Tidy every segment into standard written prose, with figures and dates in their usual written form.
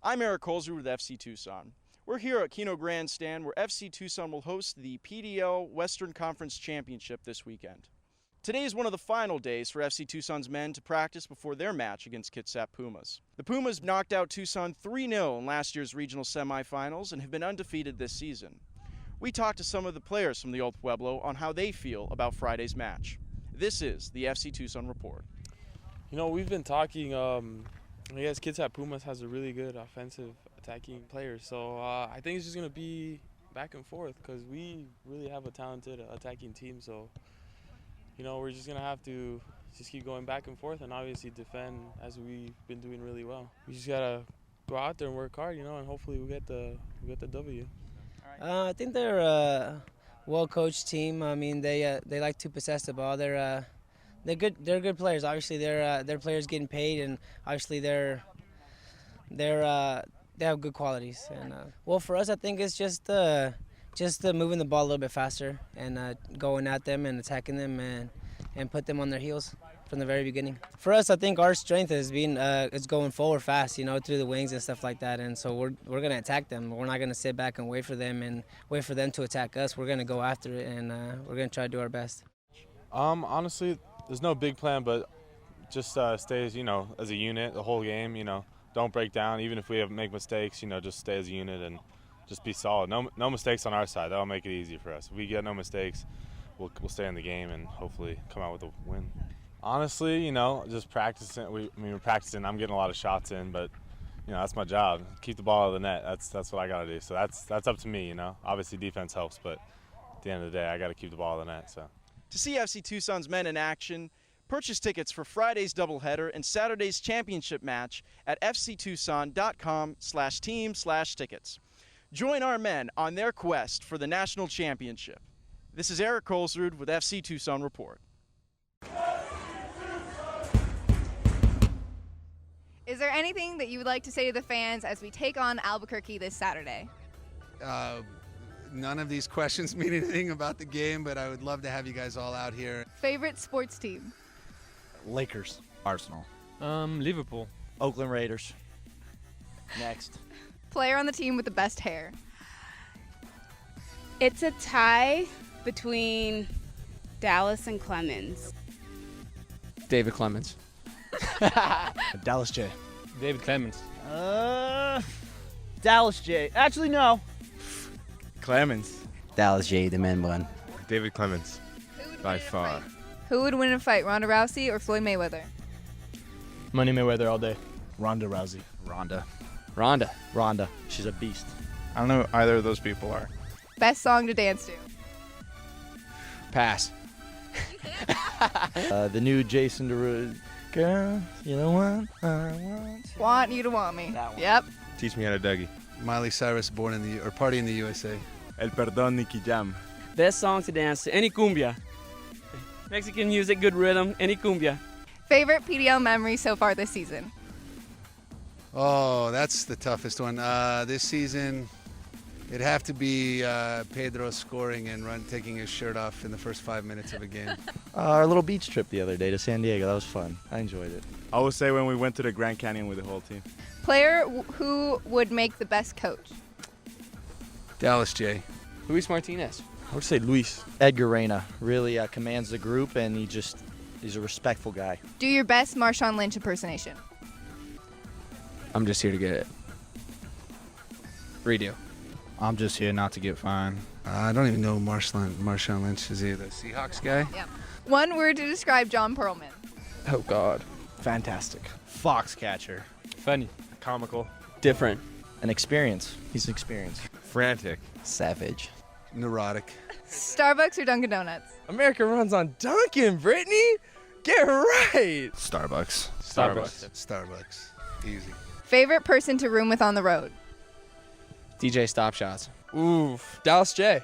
I'm Eric Colzer with FC Tucson. We're here at Kino Grandstand where FC Tucson will host the PDL Western Conference Championship this weekend. Today is one of the final days for FC Tucson's men to practice before their match against Kitsap Pumas. The Pumas knocked out Tucson 3-0 in last year's regional semifinals and have been undefeated this season. We talked to some of the players from the Old Pueblo on how they feel about Friday's match. This is the FC Tucson Report. You know, we've been talking, I guess Kitsap Pumas has a really good offensive attacking player, so I think it's just going to be back and forth because we really have a talented attacking team, so you know, we're just going to have to just keep going back and forth and obviously defend as we've been doing really well. We just got to go out there and work hard, you know, and hopefully we get the W. I think they're a well-coached team. I mean, they like to possess the ball. They're good. They're good players. Obviously, their players getting paid, and obviously they have good qualities. And well, for us, I think it's just moving the ball a little bit faster and going at them and attacking them and put them on their heels from the very beginning. For us, I think our strength is going forward fast, you know, through the wings and stuff like that. And so we're gonna attack them. We're not gonna sit back and wait for them to attack us. We're gonna go after it, and we're gonna try to do our best. Honestly, there's no big plan, but just stay as, you know, as a unit the whole game. You know, don't break down. Even if we make mistakes, you know, just stay as a unit and just be solid. No mistakes on our side. That'll make it easy for us. If we get no mistakes, we'll stay in the game and hopefully come out with a win. Honestly, you know, just practicing. We're practicing. I'm getting a lot of shots in, but you know, that's my job. Keep the ball out of the net. That's what I got to do. So that's up to me. You know, obviously defense helps, but at the end of the day, I got to keep the ball out of the net. So. To see FC Tucson's men in action, purchase tickets for Friday's doubleheader and Saturday's championship match at fctucson.com/team/tickets. Join our men on their quest for the national championship. This is Eric Colzrud with FC Tucson Report. Is there anything that you would like to say to the fans as we take on Albuquerque this Saturday? None of these questions mean anything about the game, but I would love to have you guys all out here. Favorite sports team? Lakers. Arsenal. Liverpool. Oakland Raiders. Next. Player on the team with the best hair? It's a tie between Dallas and Clemens. David Clemens. Dallas J. David Clemens. Dallas J. Actually, no. Clemens. Dallas J, the man one. David Clemens. By far. Who would win a fight, Ronda Rousey or Floyd Mayweather? Money Mayweather all day. Ronda Rousey. Ronda. Ronda. She's a beast. I don't know who either of those people are. Best song to dance to? Pass. The new Jason Derulo. Girl, you're the one I want. Want you to want me. That one. Yep. Teach me how to Dougie. Miley Cyrus, Party in the USA. El Perdón, Nicky Jam. Best song to dance to. Any cumbia. Mexican music, good rhythm. Any cumbia. Favorite PDL memory so far this season? Oh, that's the toughest one. This season, it'd have to be Pedro scoring and taking his shirt off in the first 5 minutes of a game. Our little beach trip the other day to San Diego. That was fun. I enjoyed it. I would say when we went to the Grand Canyon with the whole team. Player who would make the best coach? Dallas J. Luis Martinez. I would say Luis. Edgar Reyna really commands the group, and he's a respectful guy. Do your best Marshawn Lynch impersonation. I'm just here to get it. Redo. I'm just here not to get fined. I don't even know Marshawn Lynch. Is he the Seahawks guy? Yeah. One word to describe John Perlman. Oh, God. Fantastic. Foxcatcher. Funny. Comical. Different. An experience. He's an experience. Frantic. Savage. Neurotic. Starbucks or Dunkin' Donuts? America runs on Dunkin', Brittany. Get right. Starbucks. Starbucks. Easy. Favorite person to room with on the road? DJ Stop Shots. Oof. Dallas J.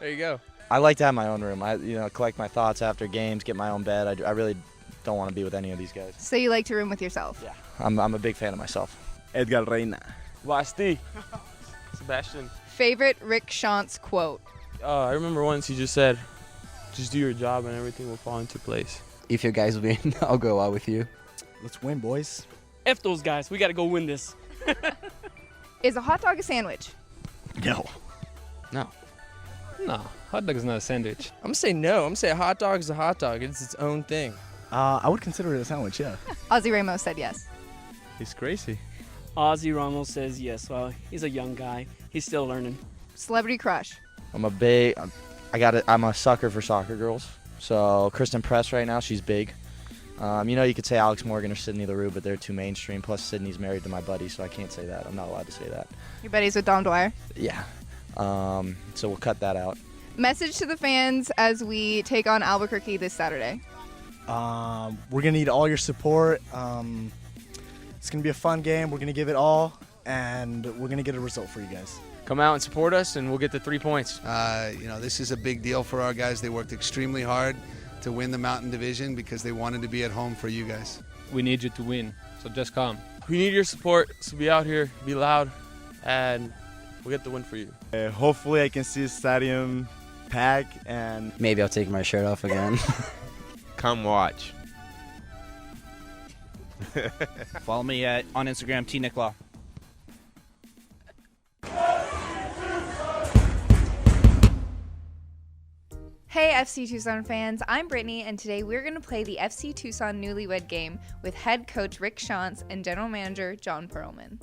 There you go. I like to have my own room. I collect my thoughts after games, get my own bed. I really don't want to be with any of these guys. So you like to room with yourself? Yeah. I'm a big fan of myself. Edgar Reyna. Vasti. Sebastian. Favorite Rick Shantz quote? I remember once he just said, just do your job and everything will fall into place. If you guys win, I'll go out with you. Let's win, boys. F those guys. We got to go win this. Is a hot dog a sandwich? No. No. No, hot dog is not a sandwich. I'm gonna say no. I'm gonna say a hot dog is a hot dog. It's its own thing. I would consider it a sandwich, yeah. Ozzy Ramos said yes. He's crazy. Ozzy Ramos says yes. Well, he's a young guy. He's still learning. Celebrity crush. I'm a sucker for soccer girls. So Kristen Press right now, she's big. You could say Alex Morgan or Sydney LaRue, but they're too mainstream. Plus Sydney's married to my buddy, so I can't say that. I'm not allowed to say that. Your buddies with Dom Dwyer. Yeah. So we'll cut that out. Message to the fans as we take on Albuquerque this Saturday. We're going to need all your support. It's going to be a fun game. We're going to give it all, and we're going to get a result for you guys. Come out and support us, and we'll get the 3 points. This is a big deal for our guys. They worked extremely hard to win the Mountain Division because they wanted to be at home for you guys. We need you to win, so just come. We need your support, so be out here, be loud, and we'll get the win for you. Hopefully I can see the stadium pack and Maybe I'll take my shirt off again. come watch. Follow me on Instagram, tnicklaw. Hey FC Tucson fans, I'm Brittany, and today we're going to play the FC Tucson Newlywed Game with head coach Rick Shantz and general manager John Perlman.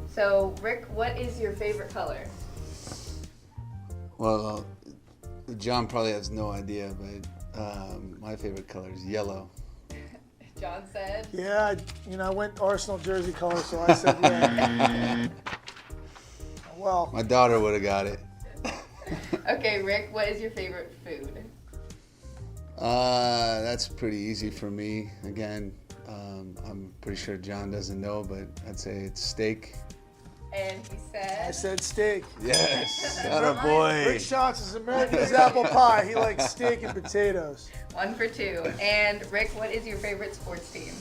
So, Rick, what is your favorite color? Well, John probably has no idea, but my favorite color is yellow. John said? Yeah, I went Arsenal jersey color, so I said yeah. Well, My daughter would have got it. Okay, Rick, what is your favorite food? That's pretty easy for me. Again, I'm pretty sure John doesn't know, but I'd say it's steak. And he said? I said steak. Yes, atta boy. Rick Shantz is American as apple pie. He likes steak and potatoes. 1 for 2. And Rick, what is your favorite sports team?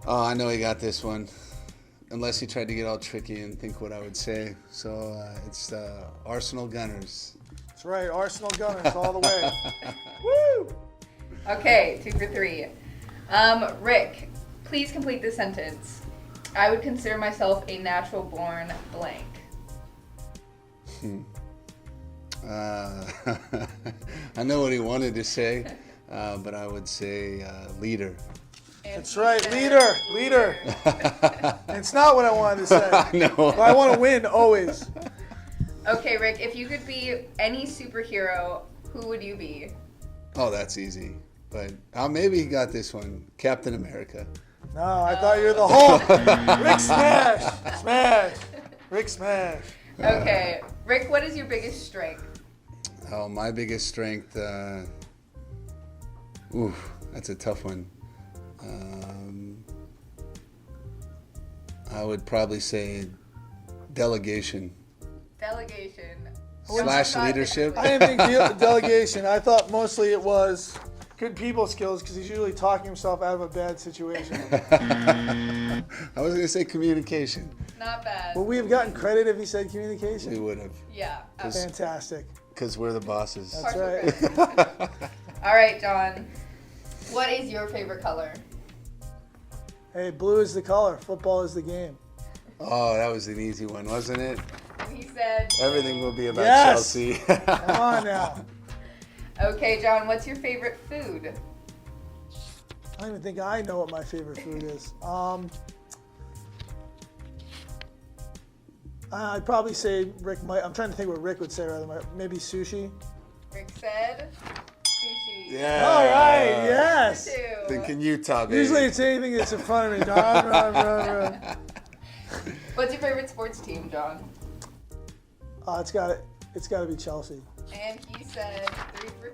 Oh, I know he got this one. Unless he tried to get all tricky and think what I would say. So it's Arsenal Gunners. That's right, Arsenal Gunners all the way. Woo! Okay, 2 for 3. Rick, please complete this sentence. I would consider myself a natural born blank. I know what he wanted to say, but I would say leader. That's right, leader. It's not what I wanted to say. No. But I want to win always. Okay, Rick, if you could be any superhero, who would you be? Oh, that's easy. But maybe he got this one. Captain America. No, I thought you were the Hulk. Rick Smash. Rick Smash. Okay, Rick, what is your biggest strength? Oh, my biggest strength. That's a tough one. I would probably say delegation. Delegation. / leadership. I didn't think delegation. I thought mostly it was good people skills because he's usually talking himself out of a bad situation. I was going to say communication. Not bad. Would we have gotten credit if he said communication? We would have. Yeah. Fantastic. Because we're the bosses. That's right. All right, John. What is your favorite color? Hey, blue is the color. Football is the game. Oh, that was an easy one, wasn't it? He said... Everything will be about Yes! Chelsea. Come on now. Okay, John, what's your favorite food? I don't even think I know what my favorite food is. I'd probably say Rick might. I'm trying to think what Rick would say rather. Maybe sushi. Rick said sushi. Yeah. All right. Yes. Thinking Utah, baby. Usually it's anything that's in front of me. What's your favorite sports team, John? It's got to be Chelsea. And he said 3 for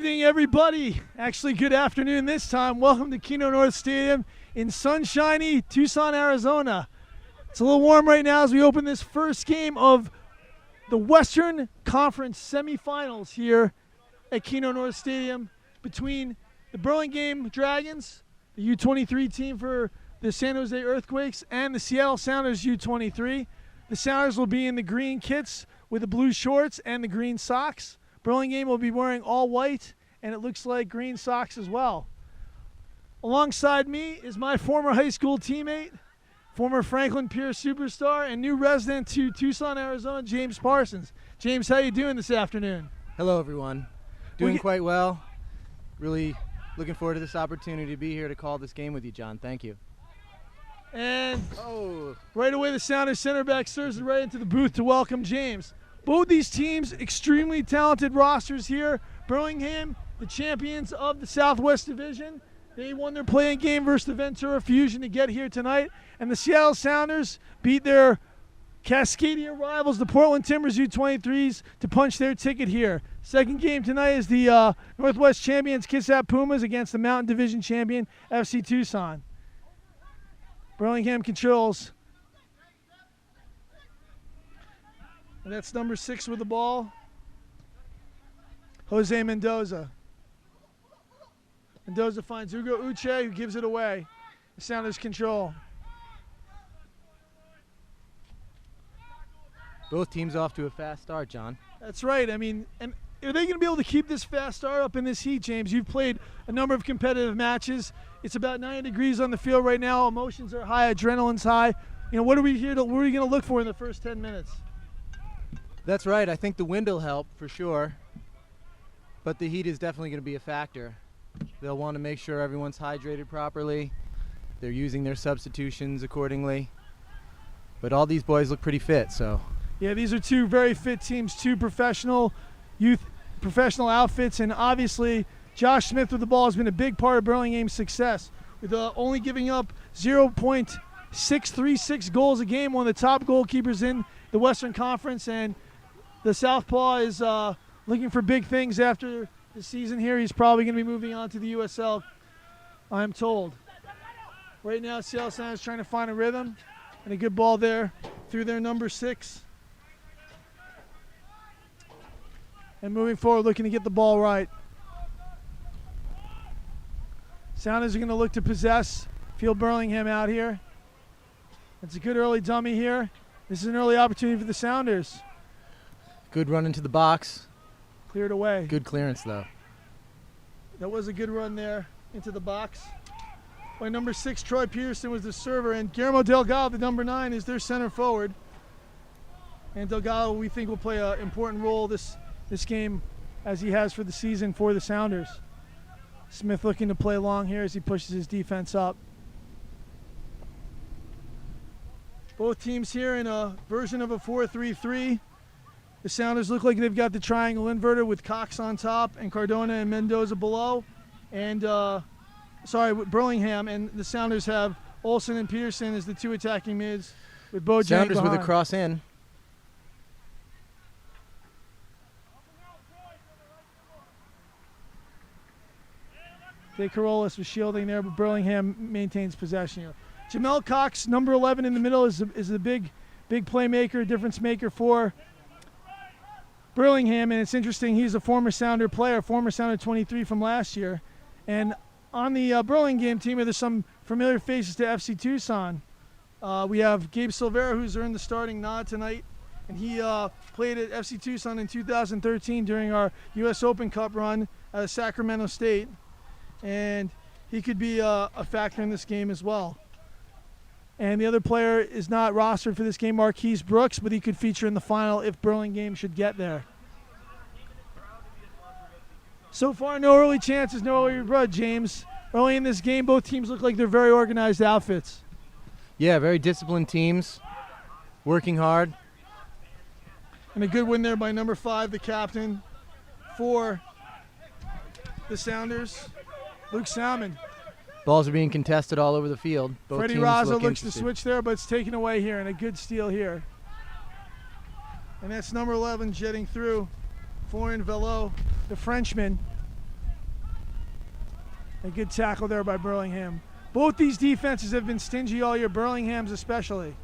evening, everybody. Actually, good afternoon this time. Welcome to Kino North Stadium in sunshiny Tucson, Arizona. It's a little warm right now as we open this first game of the Western Conference Semifinals here at Kino North Stadium between the Burlingame Dragons, the U23 team for the San Jose Earthquakes, and the Seattle Sounders U23. The Sounders will be in the green kits with the blue shorts and the green socks. Burlingame will be wearing all white, and it looks like green socks as well. Alongside me is my former high school teammate, former Franklin Pierce superstar, and new resident to Tucson, Arizona, James Parsons. James, how you doing this afternoon? Hello, everyone. Doing quite well. Really looking forward to this opportunity to be here to call this game with you, John. Thank you. And right away, the Sounders center back serves it right into the booth to welcome James. Both these teams, extremely talented rosters here. Burlingame, the champions of the Southwest Division. They won their playing game versus the Ventura Fusion to get here tonight. And the Seattle Sounders beat their Cascadia rivals, the Portland Timbers U23s, to punch their ticket here. Second game tonight is the Northwest champions Kitsap Pumas against the Mountain Division champion FC Tucson. Burlingame controls. And that's number 6 with the ball, Jose Mendoza. Mendoza finds Hugo Uche, who gives it away. The Sounders control. Both teams off to a fast start, John. That's right. I mean, and are they going to be able to keep this fast start up in this heat, James? You've played a number of competitive matches. It's about 90 degrees on the field right now. Emotions are high, adrenaline's high. You know, what are we going to look for in the first 10 minutes? That's right. I think the wind will help for sure, but the heat is definitely going to be a factor. They'll want to make sure everyone's hydrated properly. They're using their substitutions accordingly. But all these boys look pretty fit, so. Yeah, these are two very fit teams, two professional outfits, and obviously Josh Smith with the ball has been a big part of Burlingame's success, with only giving up 0.636 goals a game, one of the top goalkeepers in the Western Conference, and the Southpaw is looking for big things after the season here. He's probably going to be moving on to the USL, I'm told. Right now, Seattle Sounders trying to find a rhythm, and a good ball there through their number 6. And moving forward, looking to get the ball right. Sounders are going to look to possess, feel Burlingame out here. It's a good early dummy here. This is an early opportunity for the Sounders. Good run into the box. Cleared away. Good clearance, though. That was a good run there into the box. By number 6, Troy Peterson was the server, and Guillermo Delgado, the number 9, is their center forward. And Delgado, we think, will play an important role this game, as he has for the season for the Sounders. Smith looking to play long here as he pushes his defense up. Both teams here in a version of a 4-3-3. The Sounders look like they've got the triangle inverter with Cox on top and Cardona and Mendoza below. And, Burlingham. And the Sounders have Olsen and Peterson as the two attacking mids with Bojang Sounders behind. with a cross in. De Carolis was shielding there, but Burlingham maintains possession here. Jamel Cox, number 11 in the middle, is a big playmaker, difference maker for Burlingham, and it's interesting, he's a former Sounder player, former Sounder 23 from last year. And on the Burlingame team, there's some familiar faces to FC Tucson. We have Gabe Silvera, who's earned the starting nod tonight, and he played at FC Tucson in 2013 during our U.S. Open Cup run at Sacramento State. And he could be a factor in this game as well. And the other player is not rostered for this game, Marquise Brooks, but he could feature in the final if Burlingame should get there. So far, no early chances, no early blood, James. Early in this game, both teams look like they're very organized outfits. Yeah, very disciplined teams, working hard. And a good win there by number 5, the captain, for the Sounders, Luke Salmon. Balls are being contested all over the field. Both Freddie teams Raza look looks to interested. switch there, but it's taken away here, and a good steal here. And that's number 11 jetting through, Florian Velo, the Frenchman. A good tackle there by Burlingame. Both these defenses have been stingy all year, Burlingham's especially.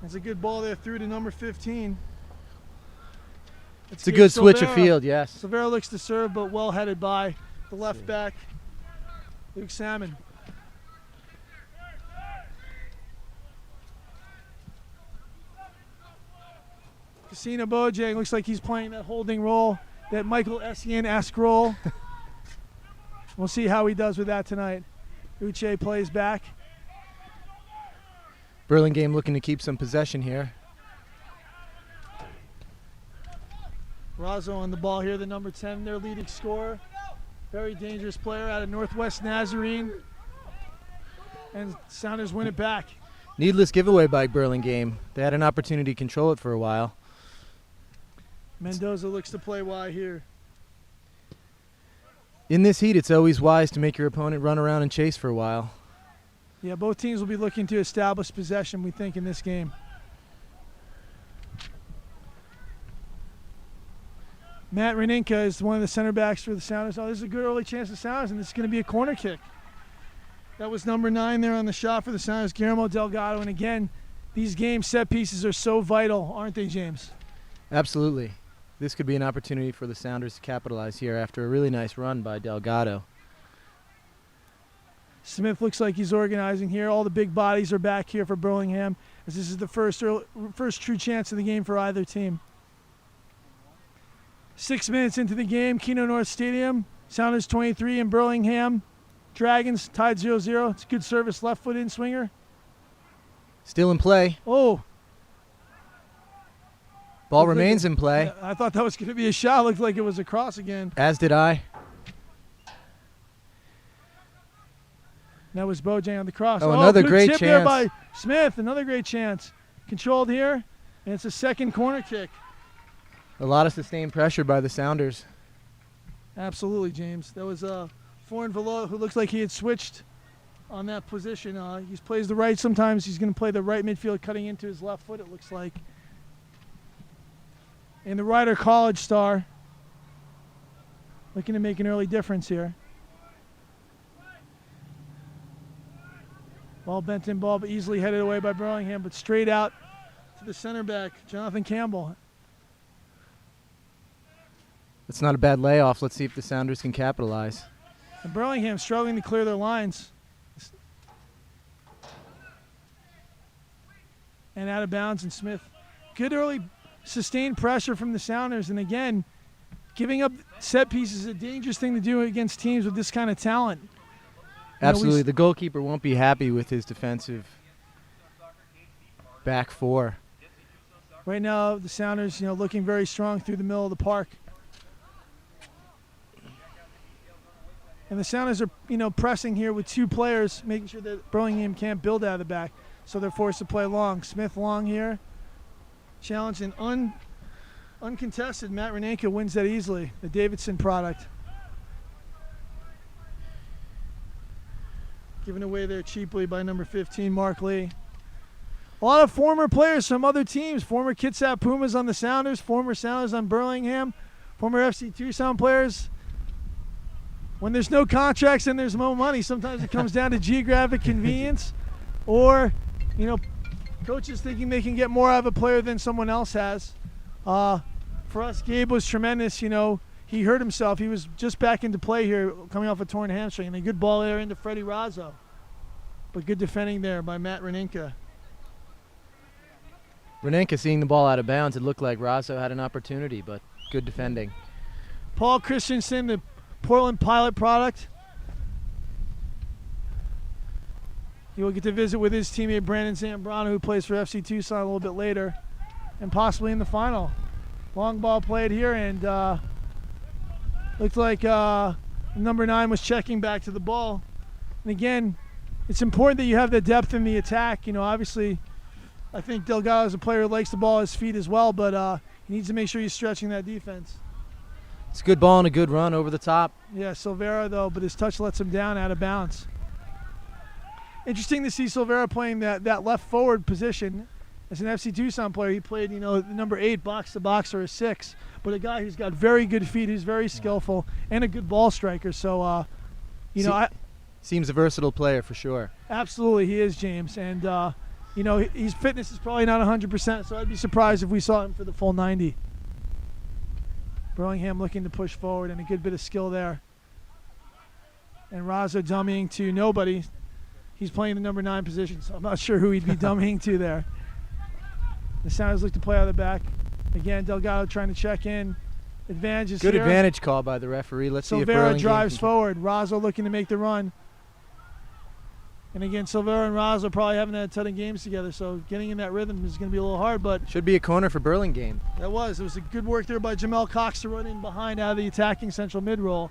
That's a good ball there through to number 15. It's a good switch of field, yes. Silvera looks to serve, but well headed by the left back, Luke Salmon. Casino Bojang looks like he's playing that holding role, that Michael Essien-esque role. We'll see how he does with that tonight. Uche plays back. Burlingame looking to keep some possession here. Razzo on the ball here, the number 10, their leading scorer. Very dangerous player out of Northwest Nazarene. And Sounders win it back. Needless giveaway by Burlingame. They had an opportunity to control it for a while. Mendoza looks to play wide here. In this heat, it's always wise to make your opponent run around and chase for a while. Yeah, both teams will be looking to establish possession, we think, in this game. Matt Reninka is one of the center backs for the Sounders. Oh, this is a good early chance of Sounders, and this is going to be a corner kick. That was number 9 there on the shot for the Sounders, Guillermo Delgado. And again, these game set pieces are so vital, aren't they, James? Absolutely. This could be an opportunity for the Sounders to capitalize here after a really nice run by Delgado. Smith looks like he's organizing here. All the big bodies are back here for Burlingame, as this is the first true chance of the game for either team. 6 minutes into the game, Kino North Stadium. Sounders 23 and Burlingame Dragons tied 0-0. It's a good service, left foot in swinger. Still in play. Oh. Ball remains in play. I thought that was going to be a shot. Looked like it was a cross again. As did I. That was Bojang on the cross. Oh, another good great chip chance there by Smith. Another great chance. Controlled here, and it's a second corner kick. A lot of sustained pressure by the Sounders. Absolutely, James. That was Foreign Velo, who looks like he had switched on that position. He plays the right. Sometimes he's going to play the right midfield, cutting into his left foot, it looks like. And the Rider College star looking to make an early difference here. Ball bent in, ball but easily headed away by Burlingame, but straight out to the center back, Jonathan Campbell. It's not a bad layoff. Let's see if the Sounders can capitalize. And Burlingame struggling to clear their lines. And out of bounds, and Smith. Good early sustained pressure from the Sounders, and again, giving up set pieces is a dangerous thing to do against teams with this kind of talent. Absolutely. The goalkeeper won't be happy with his defensive back four. Right now, the Sounders, looking very strong through the middle of the park. And the Sounders are, pressing here with 2 players, making sure that Burlingame can't build out of the back. So they're forced to play long. Smith long here. Challenged and uncontested. Matt Renanka wins that easily. The Davidson product. Given away there cheaply by number 15, Mark Lee. A lot of former players from other teams. Former Kitsap Pumas on the Sounders. Former Sounders on Burlingame. Former FC Tucson players. When there's no contracts and there's no money, sometimes it comes down to geographic convenience or, coaches thinking they can get more out of a player than someone else has. For us, Gabe was tremendous. He hurt himself. He was just back into play here, coming off a torn hamstring. And a good ball there into Freddie Razzo. But good defending there by Matt Reninka. Reninka seeing the ball out of bounds. It looked like Razzo had an opportunity, but good defending. Paul Christensen, the Portland Pilot product. He will get to visit with his teammate Brandon Zambrano, who plays for FC Tucson a little bit later, and possibly in the final. Long ball played here, and looked like number 9 was checking back to the ball. And again, it's important that you have the depth in the attack. Obviously, I think Delgado is a player who likes the ball at his feet as well, but he needs to make sure he's stretching that defense. It's a good ball and a good run over the top. Yeah, Silvera, though, but his touch lets him down out of bounds. Interesting to see Silvera playing that left forward position. as an FC Tucson player, he played, the number 8 box-to-box or a 6, but a guy who's got very good feet, who's very skillful, and a good ball striker. So, seems a versatile player for sure. Absolutely, he is, James. And, his fitness is probably not 100%, so I'd be surprised if we saw him for the full 90. Burlingame looking to push forward, and a good bit of skill there. And Razo dummying to nobody. He's playing the number 9 position, so I'm not sure who he'd be dummying to there. The Sounders look to play out of the back. Again, Delgado trying to check in. Advantages Good here. advantage call by the referee. Let's see if Silvera Burlingame drives forward. Razo looking to make the run. And again, Silvera and Razo probably haven't had a ton of games together, so getting in that rhythm is going to be a little hard. But should be a corner for Burlingame. It was a good work there by Jamel Cox to run in behind out of the attacking central mid-roll.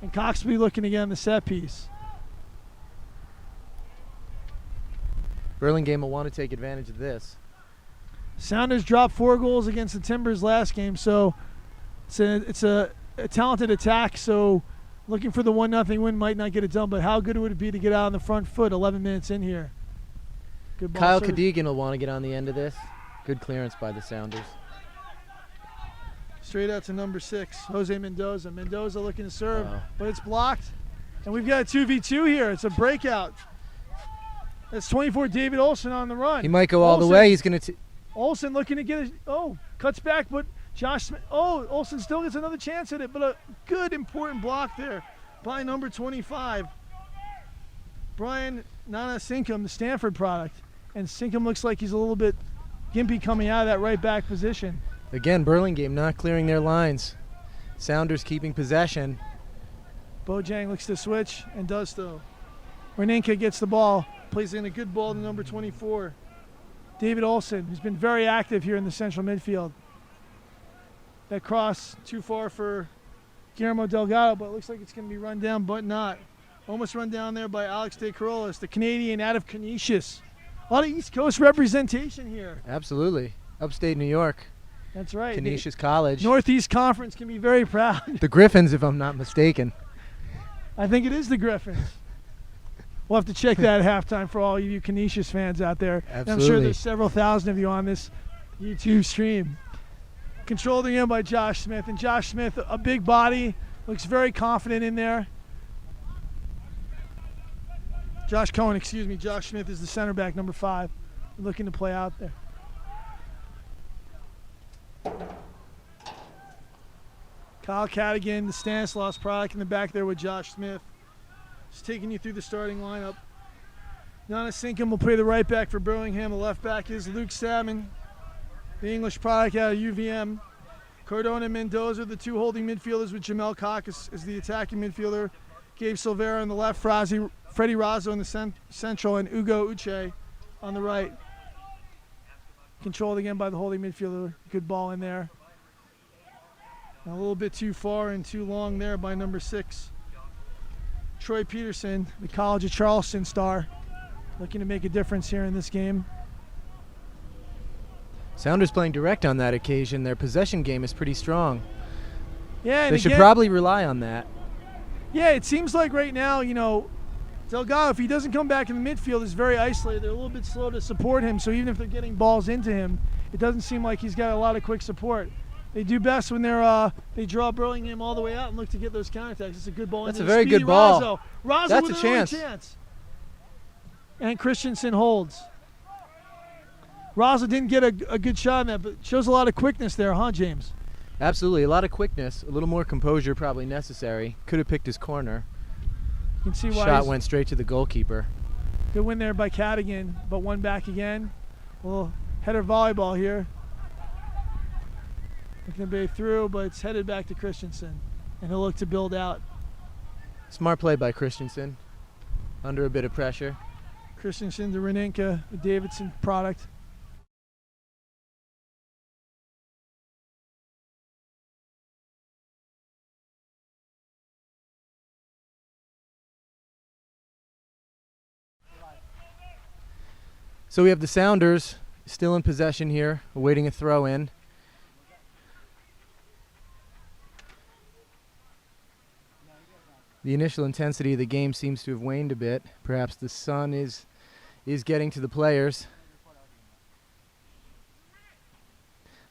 And Cox will be looking again on the set piece. Burlingame will want to take advantage of this. Sounders dropped 4 goals against the Timbers last game, so it's a talented attack. So looking for the 1-0 win might not get it done, but how good would it be to get out on the front foot 11 minutes in here? Good ball Kyle service. Cadegan will want to get on the end of this. Good clearance by the Sounders. Straight out to number 6, Jose Mendoza. Mendoza looking to serve, but it's blocked. And we've got a 2v2 here. It's a breakout. That's 24 David Olson on the run. He might go all the way. He's going to... Olson looking to get it. Cuts back, but Josh Smith. Olson still gets another chance at it, but a good, important block there by number 25. Brian Nana Sinkum, the Stanford product. And Sinkum looks like he's a little bit gimpy coming out of that right back position. Again, Burlingame not clearing their lines. Sounders keeping possession. Bojang looks to switch and does so. Renenka gets the ball, plays in a good ball to number 24. David Olson, who's been very active here in the central midfield. That cross too far for Guillermo Delgado, but it looks like it's going to be run down, but not. Almost run down there by Alex De Corolis, the Canadian out of Canisius. A lot of East Coast representation here. Absolutely. Upstate New York. That's right. Canisius College. Northeast Conference can be very proud. The Griffins, if I'm not mistaken. I think it is the Griffins. We'll have to check that at halftime for all you Canisius fans out there. Absolutely. I'm sure there's several thousand of you on this YouTube stream. Controlled again by Josh Smith. And Josh Smith, a big body, looks very confident in there. Josh Smith is the center back, number 5, looking to play out there. Kyle Cadogan, the Stanislaus product in the back there with Josh Smith. Just taking you through the starting lineup. Nana Sinkum will play the right back for Burlingame. The left back is Luke Salmon, the English product out of UVM. Cardona and Mendoza, the 2 holding midfielders with Jamel Cox as the attacking midfielder. Gabe Silvera on the left, Freddie Razo in the central, and Ugo Uche on the right. Controlled again by the holding midfielder. Good ball in there. A little bit too far and too long there by number 6. Troy Peterson, the College of Charleston star, looking to make a difference here in this game. Sounders playing direct on that occasion. Their possession game is pretty strong. Yeah, they should probably rely on that. Yeah, it seems like right now, Delgado, if he doesn't come back in the midfield, is very isolated. They're a little bit slow to support him, so even if they're getting balls into him, it doesn't seem like he's got a lot of quick support. They do best when they draw Burlingame all the way out and look to get those counterattacks. It's a good ball. That's a very good ball. Razo That's with a chance. And Christensen holds. Razo didn't get a good shot on that, but shows a lot of quickness there, huh, James? Absolutely, a lot of quickness, a little more composure probably necessary. Could have picked his corner. You can see why shot went straight to the goalkeeper. Good win there by Cadogan, but one back again. A little header volleyball here. Looking to be through, but it's headed back to Christensen, and he'll look to build out. Smart play by Christensen, under a bit of pressure. Christensen to Renenka, the Davidson product. So we have the Sounders still in possession here, awaiting a throw in. The initial intensity of the game seems to have waned a bit. Perhaps the sun is getting to the players.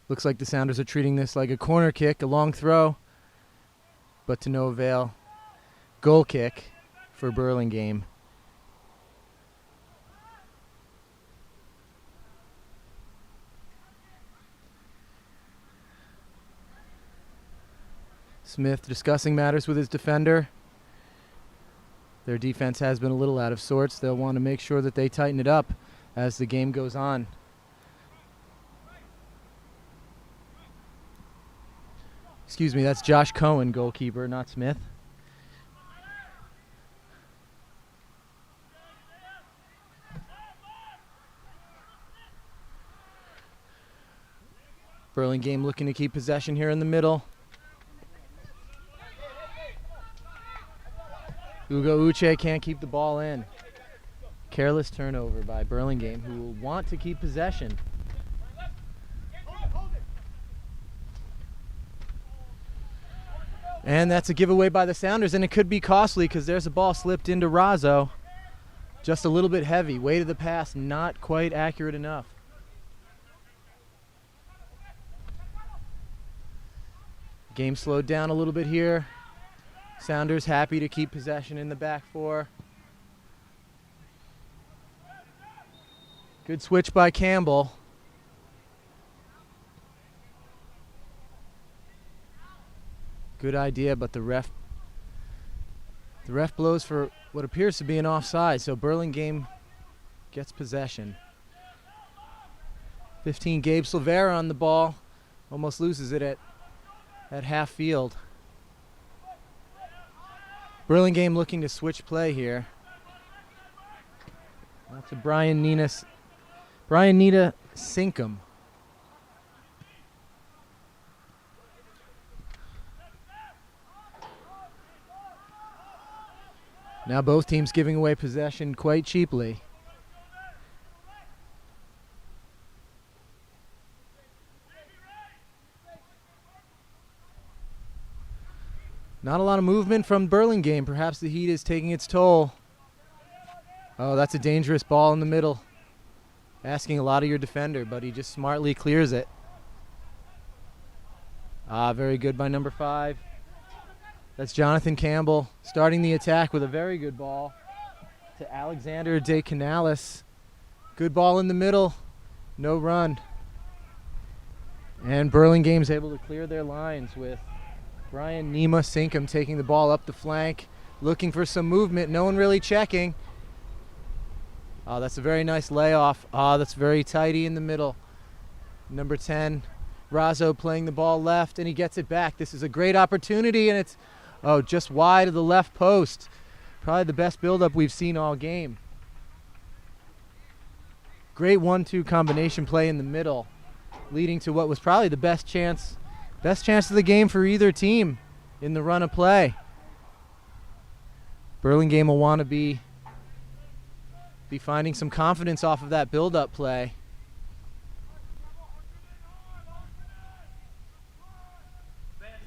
Looks like the Sounders are treating this like a corner kick, a long throw, but to no avail. Goal kick for Burlingame. Smith discussing matters with his defender. Their defense has been a little out of sorts. They'll want to make sure that they tighten it up as the game goes on. Excuse me, that's Josh Cohen, goalkeeper, not Smith. Burlingame looking to keep possession here in the middle. Ugo Uche can't keep the ball in. Careless turnover by Burlingame, who will want to keep possession. And that's a giveaway by the Sounders, and it could be costly because there's a ball slipped into Razzo. Just a little bit heavy. Weight of the pass not quite accurate enough. Game slowed down a little bit here. Sounders happy to keep possession in the back four. Good switch by Campbell. Good idea, but the ref blows for what appears to be an offside, so Burlingame gets possession. 15, Gabe Silvera on the ball. Almost loses it at half field. Burlingame looking to switch play here. Out to Brian Nina Sinkum. Now both teams giving away possession quite cheaply. Not a lot of movement from Burlingame. Perhaps the heat is taking its toll. Oh, that's a dangerous ball in the middle. Asking a lot of your defender, but he just smartly clears it. Very good by number 5. That's Jonathan Campbell starting the attack with a very good ball to Alexander De Canales. Good ball in the middle. No run. And Burlingame's able to clear their lines with Brian Nima Sinkum taking the ball up the flank, looking for some movement. No one really checking. Oh, that's a very nice layoff. That's very tidy in the middle. Number 10, Razzo playing the ball left, and he gets it back. This is a great opportunity, and it's just wide of the left post. Probably the best buildup we've seen all game. Great 1-2 combination play in the middle, leading to what was probably the best chance of the game for either team in the run of play. Burlingame will want to be finding some confidence off of that build-up play.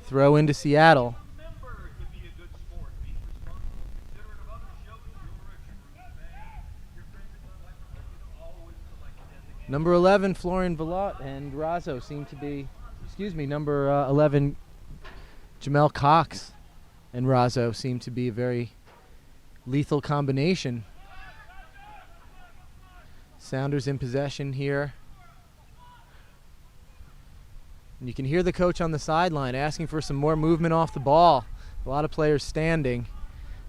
Throw into Seattle. Number 11, Florian Vallot, and Razzo seem to be, number 11, Jamel Cox and Razzo seem to be a very lethal combination. Sounders in possession here. And you can hear the coach on the sideline asking for some more movement off the ball. A lot of players standing,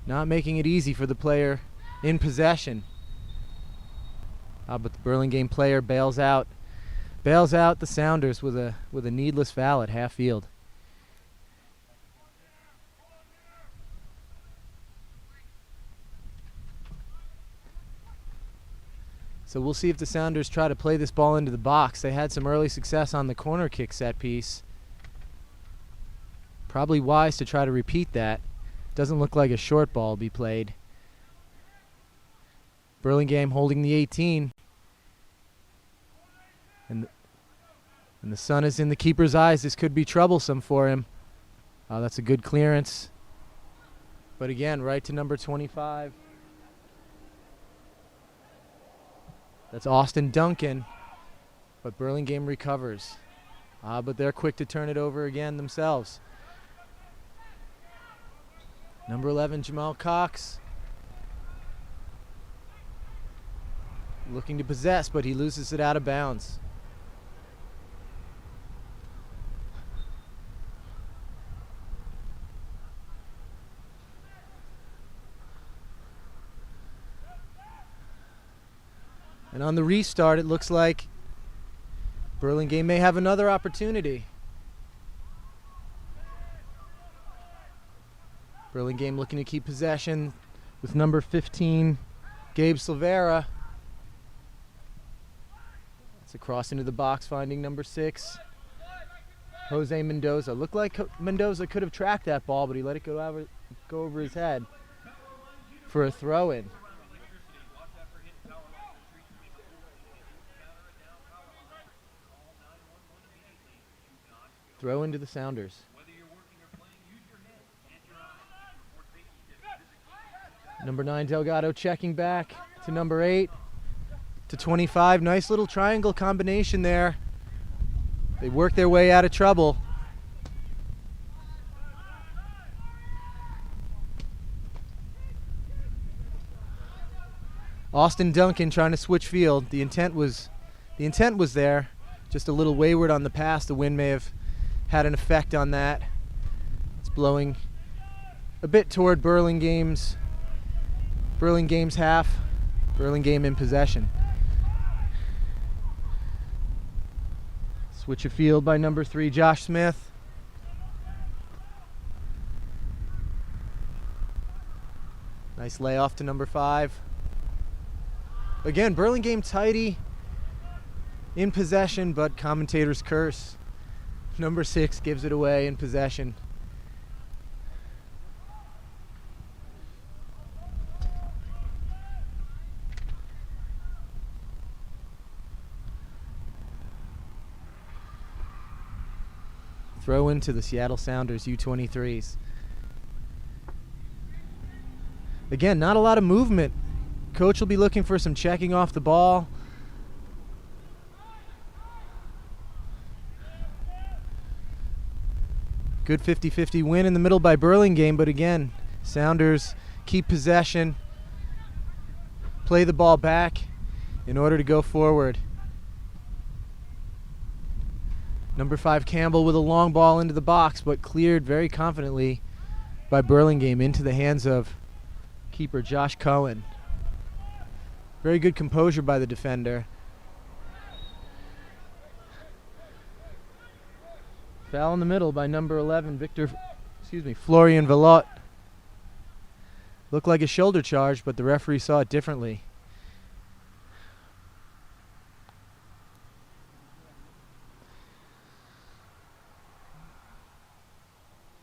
not making it easy for the player in possession. But the Burlingame player bails out the Sounders with a needless foul at half field. So we'll see if the Sounders try to play this ball into the box. They had some early success on the corner kick set piece. Probably wise to try to repeat that. Doesn't look like a short ball will be played. Burlingame holding the 18. And the sun is in the keeper's eyes. This could be troublesome for him. That's a good clearance. But again, right to number 25. That's Austin Duncan. But Burlingame recovers. but they're quick to turn it over again themselves. Number 11, Jamal Cox, looking to possess, but he loses it out of bounds. And on the restart, it looks like Burlingame may have another opportunity. Burlingame looking to keep possession with number 15, Gabe Silvera. It's a cross into the box, finding number 6, Jose Mendoza. Looked like Mendoza could have tracked that ball, but he let it go over his head for a throw-in. Throw into the Sounders. Number 9, Delgado checking back to number 8, to 25. Nice little triangle combination there. They work their way out of trouble. Austin Duncan trying to switch field. The intent was there. Just a little wayward on the pass. The wind may have had an effect on that. It's blowing a bit toward Burlingame's half. Burlingame in possession. Switch of field by number 3, Josh Smith. Nice layoff to number 5. Again, Burlingame tidy in possession, but commentators curse. Number 6 gives it away in possession. Throw into the Seattle Sounders U23s. Again, not a lot of movement. Coach will be looking for some checking off the ball. Good 50-50 win in the middle by Burlingame, but again, Sounders keep possession, play the ball back in order to go forward. Number 5, Campbell with a long ball into the box, but cleared very confidently by Burlingame into the hands of keeper Josh Cohen. Very good composure by the defender. Foul in the middle by number 11, Florian Velotte. Looked like a shoulder charge, but the referee saw it differently.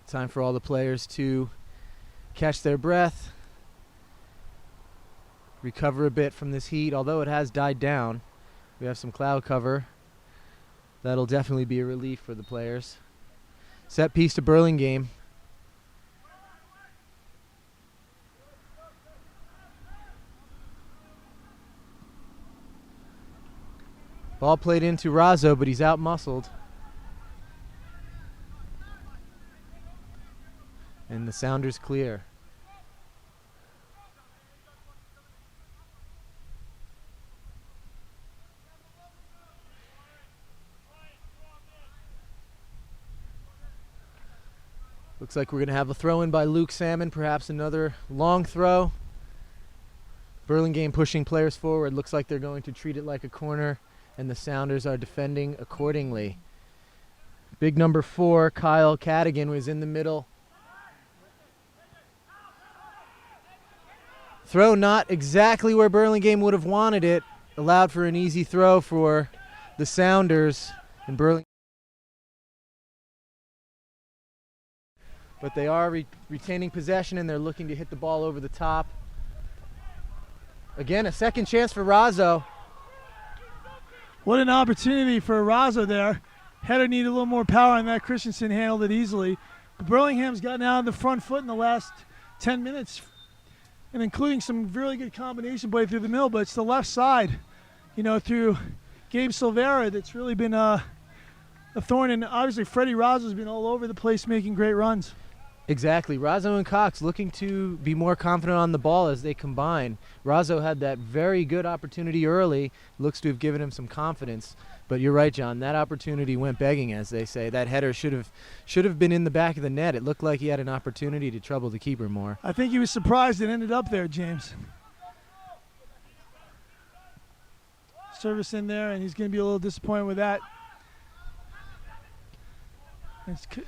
Time for all the players to catch their breath, recover a bit from this heat, although it has died down. We have some cloud cover. That'll definitely be a relief for the players. Set piece to Burlingame. Ball played into Razzo, but he's out-muscled. And the Sounders clear. Looks like we're going to have a throw-in by Luke Salmon, perhaps another long throw. Burlingame pushing players forward. Looks like they're going to treat it like a corner, and the Sounders are defending accordingly. Big number 4, Kyle Cadigan, was in the middle. Throw not exactly where Burlingame would have wanted it. Allowed for an easy throw for the Sounders, and Burlingame. But they are retaining possession, and they're looking to hit the ball over the top. Again, a second chance for Razzo. What an opportunity for Razzo there. Header needed a little more power on that. Christensen handled it easily. But Burlingham's gotten out on the front foot in the last 10 minutes, and including some really good combination play through the middle, but it's the left side, through Gabe Silvera that's really been a thorn, and obviously Freddie Razzo's been all over the place making great runs. Exactly. Razzo and Cox looking to be more confident on the ball as they combine. Razzo had that very good opportunity early, looks to have given him some confidence. But you're right, John, that opportunity went begging, as they say. That header should have been in the back of the net. It looked like he had an opportunity to trouble the keeper more. I think he was surprised it ended up there, James. Service in there, and he's going to be a little disappointed with that.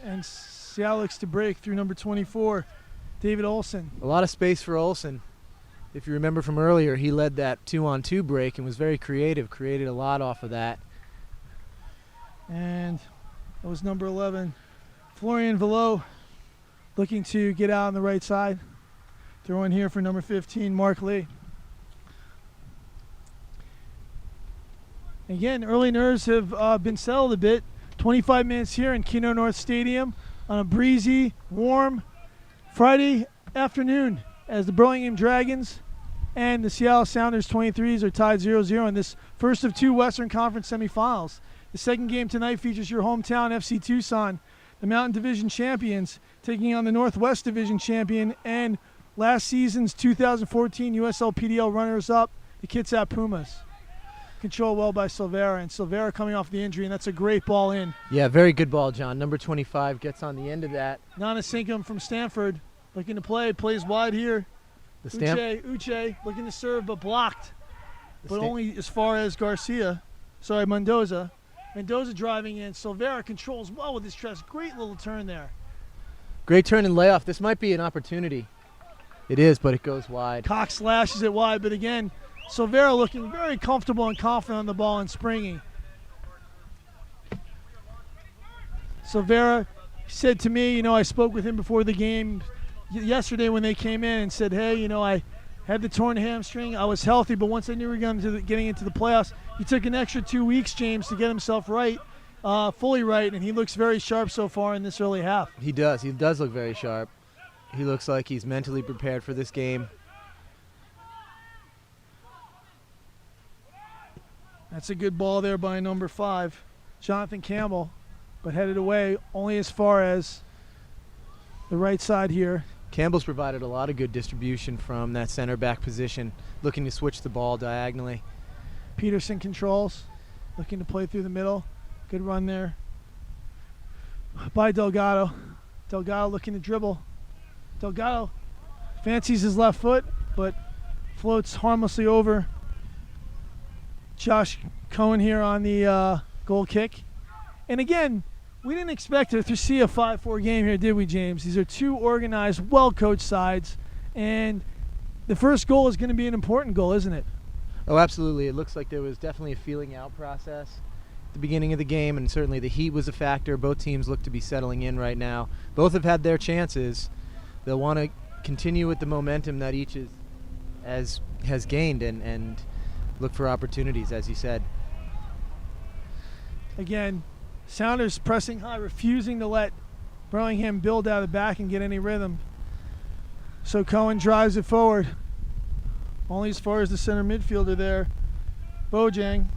And Seattle looks to break through number 24, David Olson. A lot of space for Olson. If you remember from earlier, he led that 2-on-2 break and was very creative, created a lot off of that. And that was number 11, Florian Velo, looking to get out on the right side. Throw in here for number 15, Mark Lee. Again, early nerves have been settled a bit. 25 minutes here in Kino North Stadium on a breezy, warm Friday afternoon as the Burlingame Dragons and the Seattle Sounders 23s are tied 0-0 in this first of two Western Conference semifinals. The second game tonight features your hometown FC Tucson, the Mountain Division champions, taking on the Northwest Division champion and last season's 2014 USL PDL runners-up, the Kitsap Pumas. Controlled well by Silvera, and Silvera coming off the injury, and that's a great ball in. Yeah, very good ball, John. Number 25 gets on the end of that. Nana Sinkum from Stanford looking to play, plays wide here. Uche looking to serve, but blocked. But only as far as Mendoza. Mendoza driving in. Silvera controls well with his chest. Great little turn there. Great turn and layoff. This might be an opportunity. It is, but it goes wide. Cox slashes it wide, but again, Silvera looking very comfortable and confident on the ball and springing. Silvera said to me, I spoke with him before the game yesterday when they came in and said, hey, I had the torn hamstring. I was healthy, but once I knew we were getting into the playoffs, he took an extra 2 weeks, James, to get himself right, fully right, and he looks very sharp so far in this early half. He does. He does look very sharp. He looks like he's mentally prepared for this game. That's a good ball there by number 5, Jonathan Campbell, but headed away only as far as the right side here. Campbell's provided a lot of good distribution from that center back position, looking to switch the ball diagonally. Peterson controls, looking to play through the middle. Good run there by Delgado. Delgado looking to dribble. Delgado fancies his left foot, but floats harmlessly over Josh Cohen here on the goal kick. And again, we didn't expect to see a 5-4 game here, did we, James? These are two organized, well-coached sides, and the first goal is going to be an important goal, isn't it? Oh, absolutely. It looks like there was definitely a feeling-out process at the beginning of the game, and certainly the heat was a factor. Both teams look to be settling in right now. Both have had their chances. They'll want to continue with the momentum that each has gained and look for opportunities, as you said. Again, Sounders pressing high, refusing to let Burlingame build out of the back and get any rhythm. So Cohen drives it forward. Only as far as the center midfielder there, Bojang.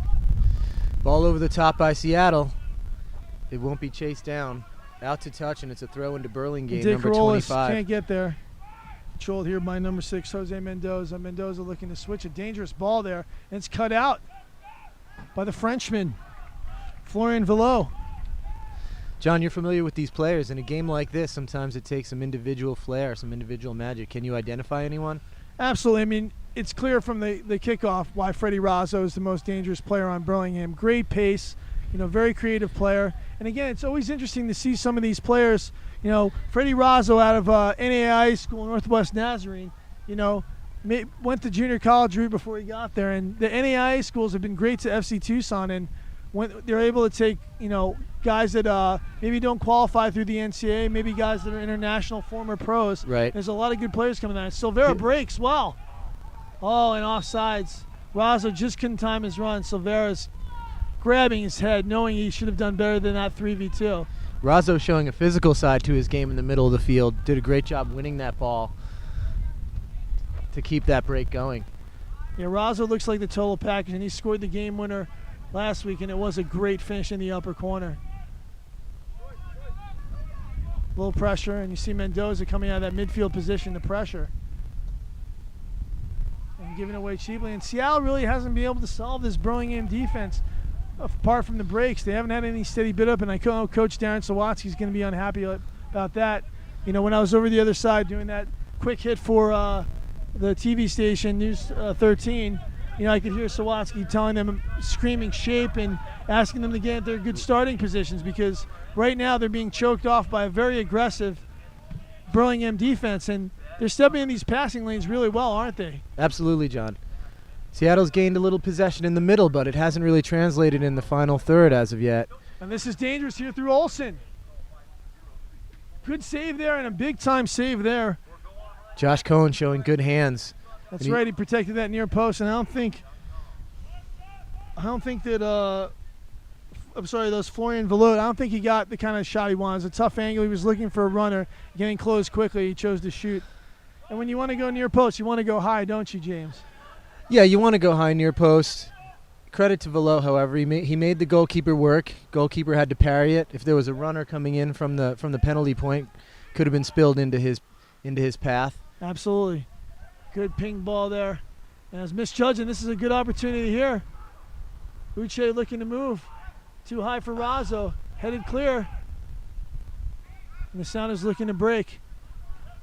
Ball over the top by Seattle. It won't be chased down. Out to touch, and it's a throw into Burlingame, number 25. Can't get there. Controlled here by number 6, Jose Mendoza. Mendoza looking to switch. A dangerous ball there, and it's cut out by the Frenchman, Florian Velo. John, you're familiar with these players. In a game like this, sometimes it takes some individual flair, some individual magic. Can you identify anyone? Absolutely. I mean, it's clear from the kickoff why Freddie Razzo is the most dangerous player on Burlingame. Great pace, very creative player. And again, it's always interesting to see some of these players. Freddie Razzo out of NAIA school, Northwest Nazarene, went the junior college route before he got there. And the NAIA schools have been great to FC Tucson, and when they're able to take, guys that maybe don't qualify through the NCAA, maybe guys that are international former pros. Right. There's a lot of good players coming out. Silvera breaks well. Oh, and offsides. Razzo just couldn't time his run. Silvera's grabbing his head, knowing he should have done better than that 3v2. Razzo showing a physical side to his game in the middle of the field. Did a great job winning that ball to keep that break going. Yeah, Razzo looks like the total package, and he scored the game winner last week, and it was a great finish in the upper corner. Low pressure, and you see Mendoza coming out of that midfield position to pressure. And giving away cheaply. And Seattle really hasn't been able to solve this Burlingame defense apart from the breaks. They haven't had any steady bit up, and I know Coach Darren Sawatsky is going to be unhappy about that. You know, when I was over the other side doing that quick hit for the TV station, News 13, you know, I could hear Sawatsky telling them, screaming shape and asking them to get their good starting positions, because right now they're being choked off by a very aggressive Burlingame defense, and they're stepping in these passing lanes really well, aren't they? Absolutely, John. Seattle's gained a little possession in the middle, but it hasn't really translated in the final third as of yet. And this is dangerous here through Olsen. Good save there, and a big-time save there. Josh Cohen showing good hands. That's right. He protected that near post, and I don't think that. I'm sorry, those Florian Velote. I don't think he got the kind of shot he wanted. It was a tough angle. He was looking for a runner, getting close quickly. He chose to shoot. And when you want to go near post, you want to go high, don't you, James? Yeah, you want to go high near post. Credit to Velote, however, he made the goalkeeper work. Goalkeeper had to parry it. If there was a runner coming in from the penalty point, could have been spilled into his path. Absolutely. Good ping ball there. And as misjudging, this is a good opportunity here. Uche looking to move. Too high for Razzo. Headed clear. And the Sounders looking to break.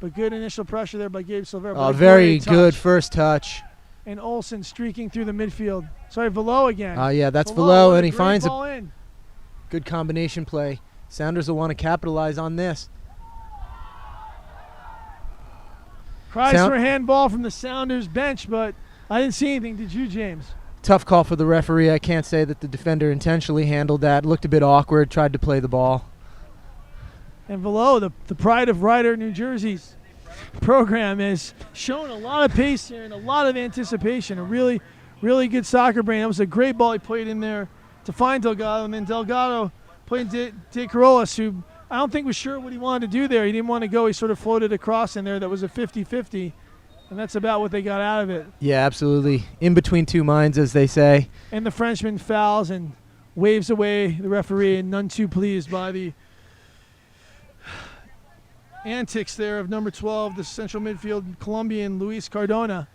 But good initial pressure there by Gabe Silvera. Very good first touch. And Olsen streaking through the midfield. Sorry, Velote again. Yeah, that's Velote, and he finds a good combination play. Sounders will want to capitalize on this. Cries for a handball from the Sounders bench, but I didn't see anything. Did you, James? Tough call for the referee. I can't say that the defender intentionally handled that. Looked a bit awkward, tried to play the ball. And Velote, the pride of Ryder, New Jersey's program, is showing a lot of pace here and a lot of anticipation. A really, really good soccer brain. That was a great ball he played in there to find Delgado, and then Delgado played De Carolis, who I don't think was sure what he wanted to do there. He didn't want to go. He sort of floated across in there. That was a 50-50, and that's about what they got out of it. Yeah, absolutely. In between two minds, as they say. And the Frenchman fouls and waves away the referee, and none too pleased by the antics there of number 12, the central midfield Colombian Luis Cardona.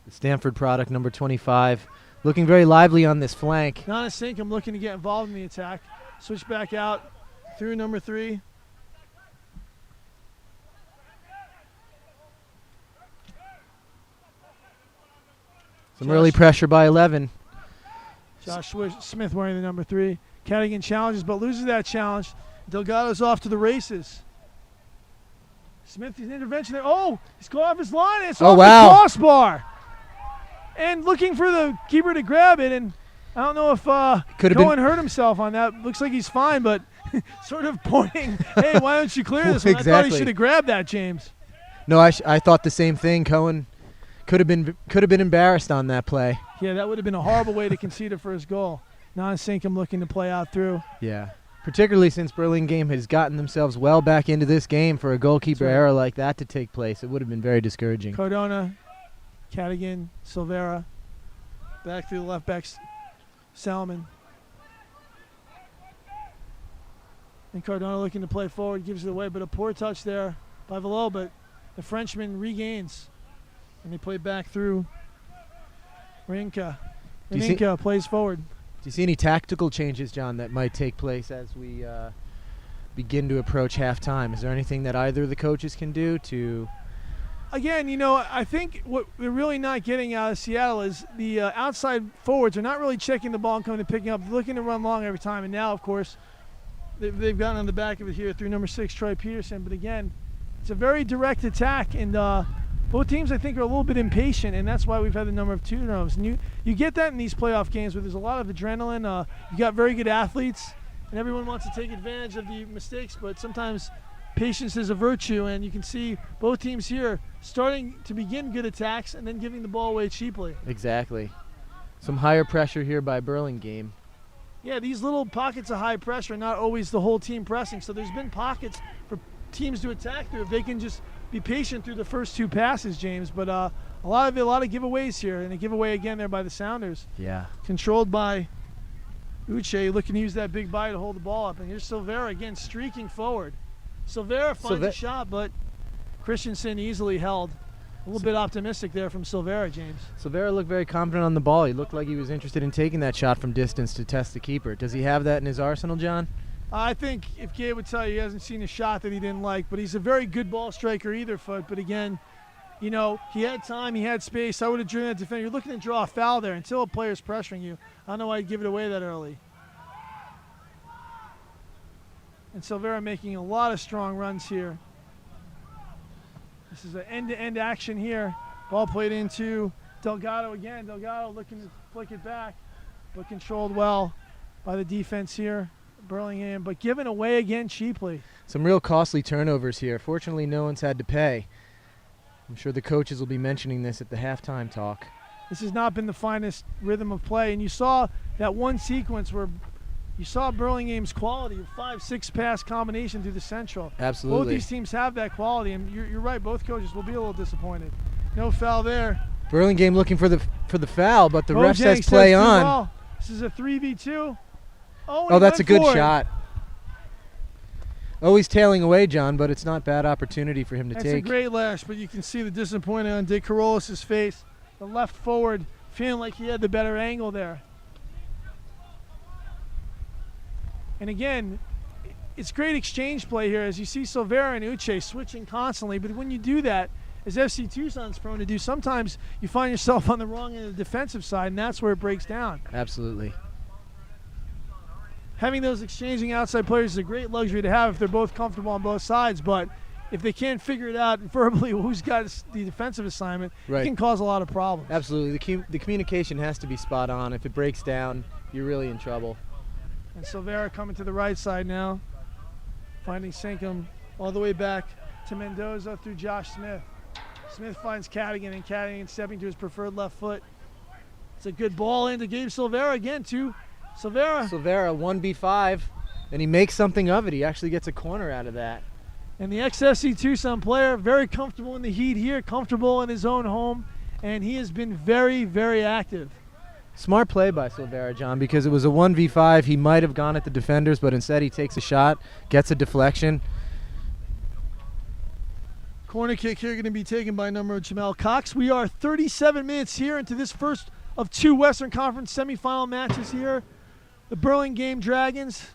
The Stanford product, number 25, looking very lively on this flank. Nana Sinkum looking to get involved in the attack. Switch back out through number 3. Some early pressure by 11. Josh Smith wearing the number 3. Cadigan challenges, but loses that challenge. Delgado's off to the races. Smith's intervention there. Oh, he's caught off his line. It's off the crossbar. And looking for the keeper to grab it, and I don't know if Cohen hurt himself on that. Looks like he's fine, but sort of pointing, hey, why don't you clear this one? Exactly. I thought he should have grabbed that, James. No, I thought the same thing. Cohen could have been embarrassed on that play. Yeah, that would have been a horrible way to concede a first goal. Nana Sinkum looking to play out through. Yeah, particularly since Burlingame has gotten themselves well back into this game, for a goalkeeper error like that to take place, it would have been very discouraging. Cardona, Cadigan, Silvera, back through the left backs, Salmon. And Cardona looking to play forward, gives it away, but a poor touch there by Velote, but the Frenchman regains. And they play back through Rinka. Rinka plays forward. Do you see any tactical changes, John, that might take place as we begin to approach halftime? Is there anything that either of the coaches can do to... Again, you know, I think what we're really not getting out of Seattle is the outside forwards are not really checking the ball and coming and picking up. They're looking to run long every time. And now, of course, they've gotten on the back of it here through number 6, Troy Peterson. But again, it's a very direct attack, and both teams, I think, are a little bit impatient, and that's why we've had the number of turnovers. And you get that in these playoff games where there's a lot of adrenaline. You got very good athletes, and everyone wants to take advantage of the mistakes, but sometimes patience is a virtue, and you can see both teams here starting to begin good attacks and then giving the ball away cheaply. Exactly. Some higher pressure here by Burlingame. Yeah, these little pockets of high pressure are not always the whole team pressing, so there's been pockets for teams to attack through if they can just be patient through the first 2 passes, James. But a lot of giveaways here, and a giveaway again there by the Sounders. Yeah. Controlled by Uche looking to use that big body to hold the ball up. And here's Silvera again streaking forward. Silvera finds a shot, but Christensen easily held. A little bit optimistic there from Silvera, James. Silvera looked very confident on the ball. He looked like he was interested in taking that shot from distance to test the keeper. Does he have that in his arsenal, John? I think if Gabe would tell you he hasn't seen a shot that he didn't like, but he's a very good ball striker either foot. But again, you know, he had time, he had space. I would have driven that defender. You're looking to draw a foul there until a player's pressuring you. I don't know why you'd give it away that early. And Silvera making a lot of strong runs here. This is an end-to-end action here. Ball played into Delgado again. Delgado looking to flick it back, but controlled well by the defense here, Burlingame, but given away again cheaply. Some real costly turnovers here. Fortunately, no one's had to pay. I'm sure the coaches will be mentioning this at the halftime talk. This has not been the finest rhythm of play, and you saw that one sequence where you saw Burlingame's quality of 5-6 pass combination through the central. Absolutely. Both these teams have that quality, and you're right, both coaches will be a little disappointed. No foul there. Burlingame looking for the foul, but the ref Bojang says play on. Well. This is a 3v2. Oh, that's a good shot. Oh, he's tailing away, John, but it's not bad opportunity for him to That's take. That's a great lash, but you can see the disappointment on De Carolis' face. The left forward feeling like he had the better angle there. And again, it's great exchange play here as you see Silvera and Uche switching constantly. But when you do that, as FC Tucson's prone to do, sometimes you find yourself on the wrong end of the defensive side, and that's where it breaks down. Absolutely. Having those exchanging outside players is a great luxury to have if they're both comfortable on both sides. But if they can't figure it out verbally who's got the defensive assignment, it can cause a lot of problems. Absolutely. The communication has to be spot on. If it breaks down, you're really in trouble. And Silvera coming to the right side now, finding Sinkum all the way back to Mendoza through Josh Smith. Smith finds Cadigan, and Cadigan stepping to his preferred left foot. It's a good ball into Gabe Silvera again to Silvera. Silvera, 1v5, and he makes something of it. He actually gets a corner out of that. And the ex-FC Tucson player, very comfortable in the heat here, comfortable in his own home, and he has been very, very active. Smart play by Silvera, John, because it was a 1v5. He might have gone at the defenders, but instead he takes a shot, gets a deflection. Corner kick here going to be taken by number Jamel Cox. We are 37 minutes here into this first of two Western Conference semifinal matches here. The Burlingame Dragons,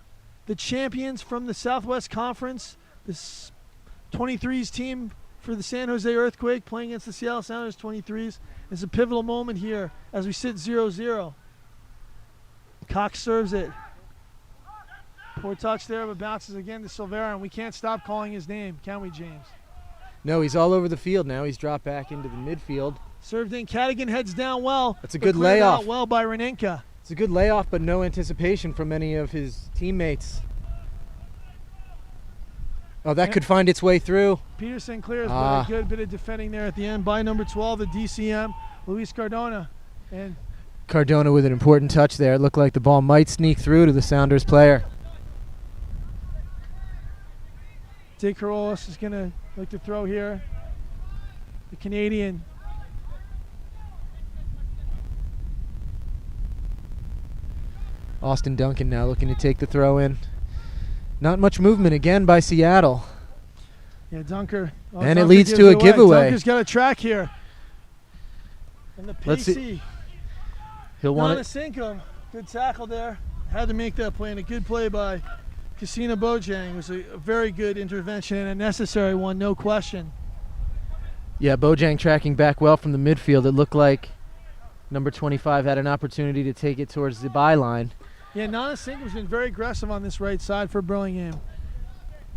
the champions from the Southwest Conference, this 23s team for the San Jose Earthquake playing against the Seattle Sounders 23s. It's a pivotal moment here as we sit 0-0. Cox serves it. Poor touch there, but bounces again to Silvera, and we can't stop calling his name, can we, James? No, he's all over the field now. He's dropped back into the midfield. Served in. Cadigan heads down well. That's a good layoff. Out well by Renenka. It's a good layoff, but no anticipation from any of his teammates. Oh, that could find its way through. Peterson clears, but a good bit of defending there at the end by number 12, the DCM, Luis Cardona. And Cardona with an important touch there. It looked like the ball might sneak through to the Sounders player. De Carolis is going to look to throw here. The Canadian. Austin Duncan now looking to take the throw in. Not much movement again by Seattle. Yeah, Dunker. And Dunker it leads to a giveaway. Dunker's got a track here. And the pacey. Let's see. He'll want it. Sinkum. Good tackle there. Had to make that play, and a good play by Casina Bojang. It was a very good intervention and a necessary one, no question. Yeah, Bojang tracking back well from the midfield. It looked like number 25 had an opportunity to take it towards the byline. Yeah, Nana Sinkum's been very aggressive on this right side for Burlingame.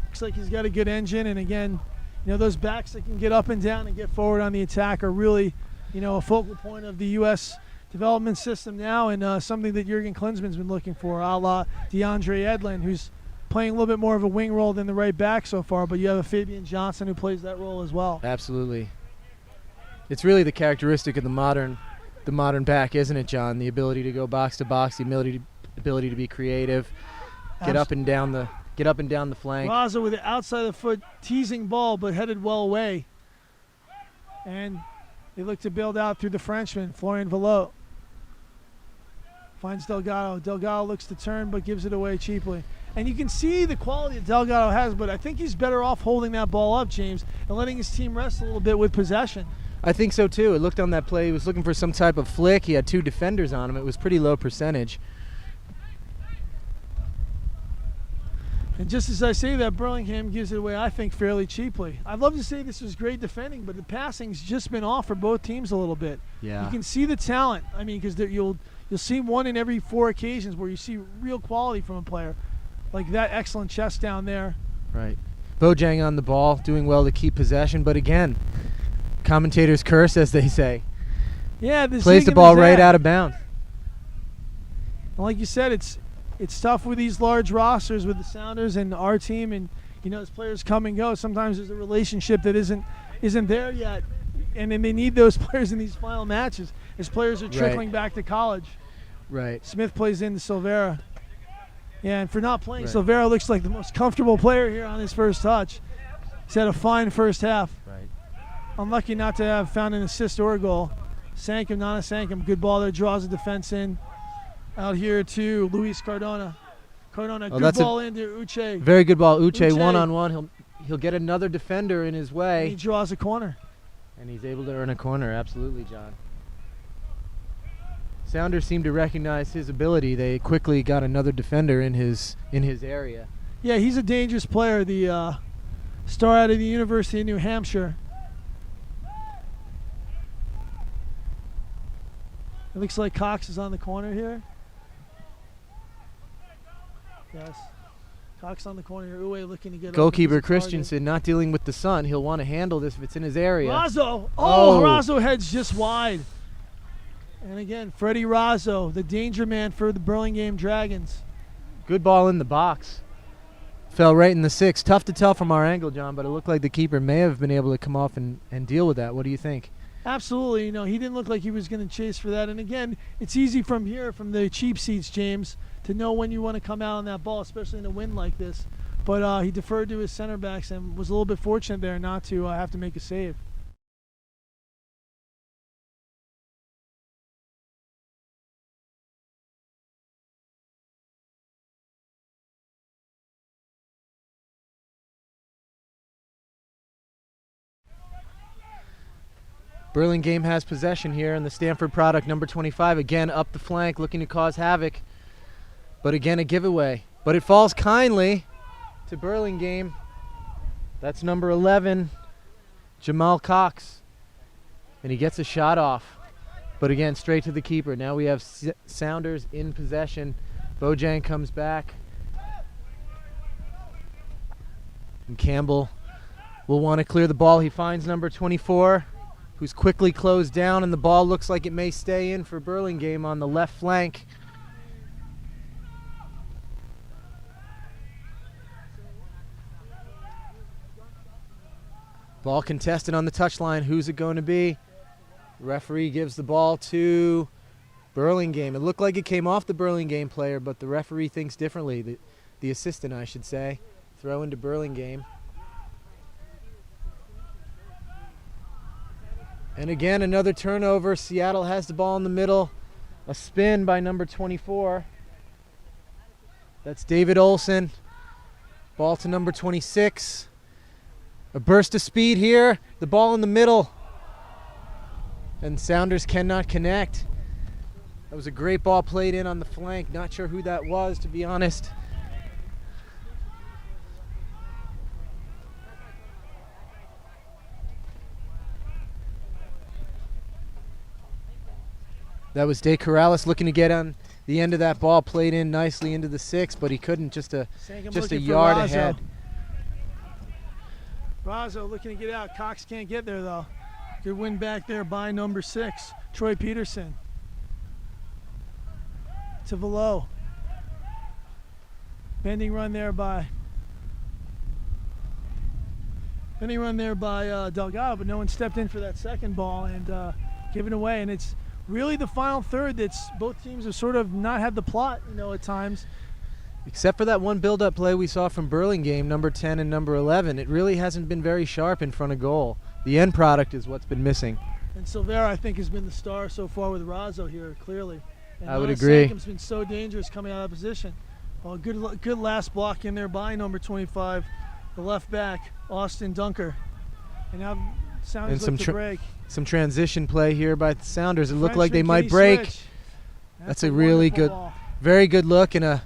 Looks like he's got a good engine, and again, you know, those backs that can get up and down and get forward on the attack are really, you know, a focal point of the U.S. development system now, and something that Jurgen Klinsmann's been looking for, a la DeAndre Edlin, who's playing a little bit more of a wing role than the right back so far, but you have a Fabian Johnson who plays that role as well. Absolutely. It's really the characteristic of the modern back, isn't it, John? The ability to go box to box, the ability to be creative, get up and down the flank. Raza with the outside of the foot teasing ball, but headed well away. And they look to build out through the Frenchman, Florian Vallot. Finds Delgado. Delgado looks to turn but gives it away cheaply. And you can see the quality that Delgado has, but I think he's better off holding that ball up, James, and letting his team rest a little bit with possession. I think so too. It looked on that play, he was looking for some type of flick. He had 2 defenders on him. It was pretty low percentage. And just as I say that, Burlingame gives it away, I think, fairly cheaply. I'd love to say this was great defending, but the passing's just been off for both teams a little bit. Yeah. You can see the talent. I mean, because you'll see one in every 4 occasions where you see real quality from a player. Like that excellent chest down there. Right. Bojang on the ball, doing well to keep possession, but again, commentators curse, as they say. Yeah, plays the ball right out of bounds. And like you said, it's tough with these large rosters with the Sounders and our team, and as players come and go, sometimes there's a relationship that isn't there yet, and then they need those players in these final matches as players are trickling back to college. Right. Smith plays into Silvera. Yeah, and for not playing, Silvera looks like the most comfortable player here on his first touch. He's had a fine first half. Right. Unlucky not to have found an assist or a goal. Sankum, Nana Sankum, good ball there, draws the defense in. Out here to Luis Cardona. Cardona, good ball into Uche. Very good ball, Uche one-on-one. He'll get another defender in his way. And he draws a corner. And he's able to earn a corner, absolutely, John. Sounders seem to recognize his ability. They quickly got another defender in his area. Yeah, he's a dangerous player. The star out of the University of New Hampshire. It looks like Cox is on the corner here. Yes. Cox on the corner here. Uwe looking to get goalkeeper Christensen not dealing with the sun. He'll want to handle this if it's in his area. Razzo. Oh, Razzo heads just wide. And again, Freddie Razzo, the danger man for the Burlingame Dragons. Good ball in the box. Fell right in the 6. Tough to tell from our angle, John, but it looked like the keeper may have been able to come off and deal with that. What do you think? Absolutely. He didn't look like he was going to chase for that. And again, it's easy from here, from the cheap seats, James, to know when you want to come out on that ball, especially in a wind like this. But he deferred to his center backs and was a little bit fortunate there not to have to make a save. Burlingame has possession here, and the Stanford product, number 25, again up the flank, looking to cause havoc. But again, a giveaway. But it falls kindly to Burlingame. That's number 11, Jamal Cox. And he gets a shot off. But again, straight to the keeper. Now we have Sounders in possession. Bojang comes back. And Campbell will want to clear the ball. He finds number 24. Who's quickly closed down, and the ball looks like it may stay in for Burlingame on the left flank. Ball contested on the touchline. Who's it going to be? Referee gives the ball to Burlingame. It looked like it came off the Burlingame player, but the referee thinks differently. The assistant, I should say. Throw into Burlingame. And again, another turnover. Seattle has the ball in the middle. A spin by number 24. That's David Olson. Ball to number 26. A burst of speed here. The ball in the middle. And Sounders cannot connect. That was a great ball played in on the flank. Not sure who that was, to be honest. That was De Corrales looking to get on the end of that ball, played in nicely into the 6, but he couldn't, just a yard ahead. Razzo looking to get out. Cox can't get there, though. Good win back there by number 6, Troy Peterson. To Velo. Bending run there by Delgado, but no one stepped in for that second ball and given away. And it's really the final third that's both teams have sort of not had the plot, at times. Except for that one build-up play we saw from Burlingame, number 10 and number 11. It really hasn't been very sharp in front of goal. The end product is what's been missing. And Silvera, I think, has been the star so far with Razzo here, clearly. And I would Lana agree. Sankum's been so dangerous coming out of position. Oh, good last block in there by number 25, the left back, Austin Dunker. And now Sounders look to break. Some transition play here by the Sounders. It looked like they Frenchman might Kenny break. Switch. That's a really good, ball. very good look and a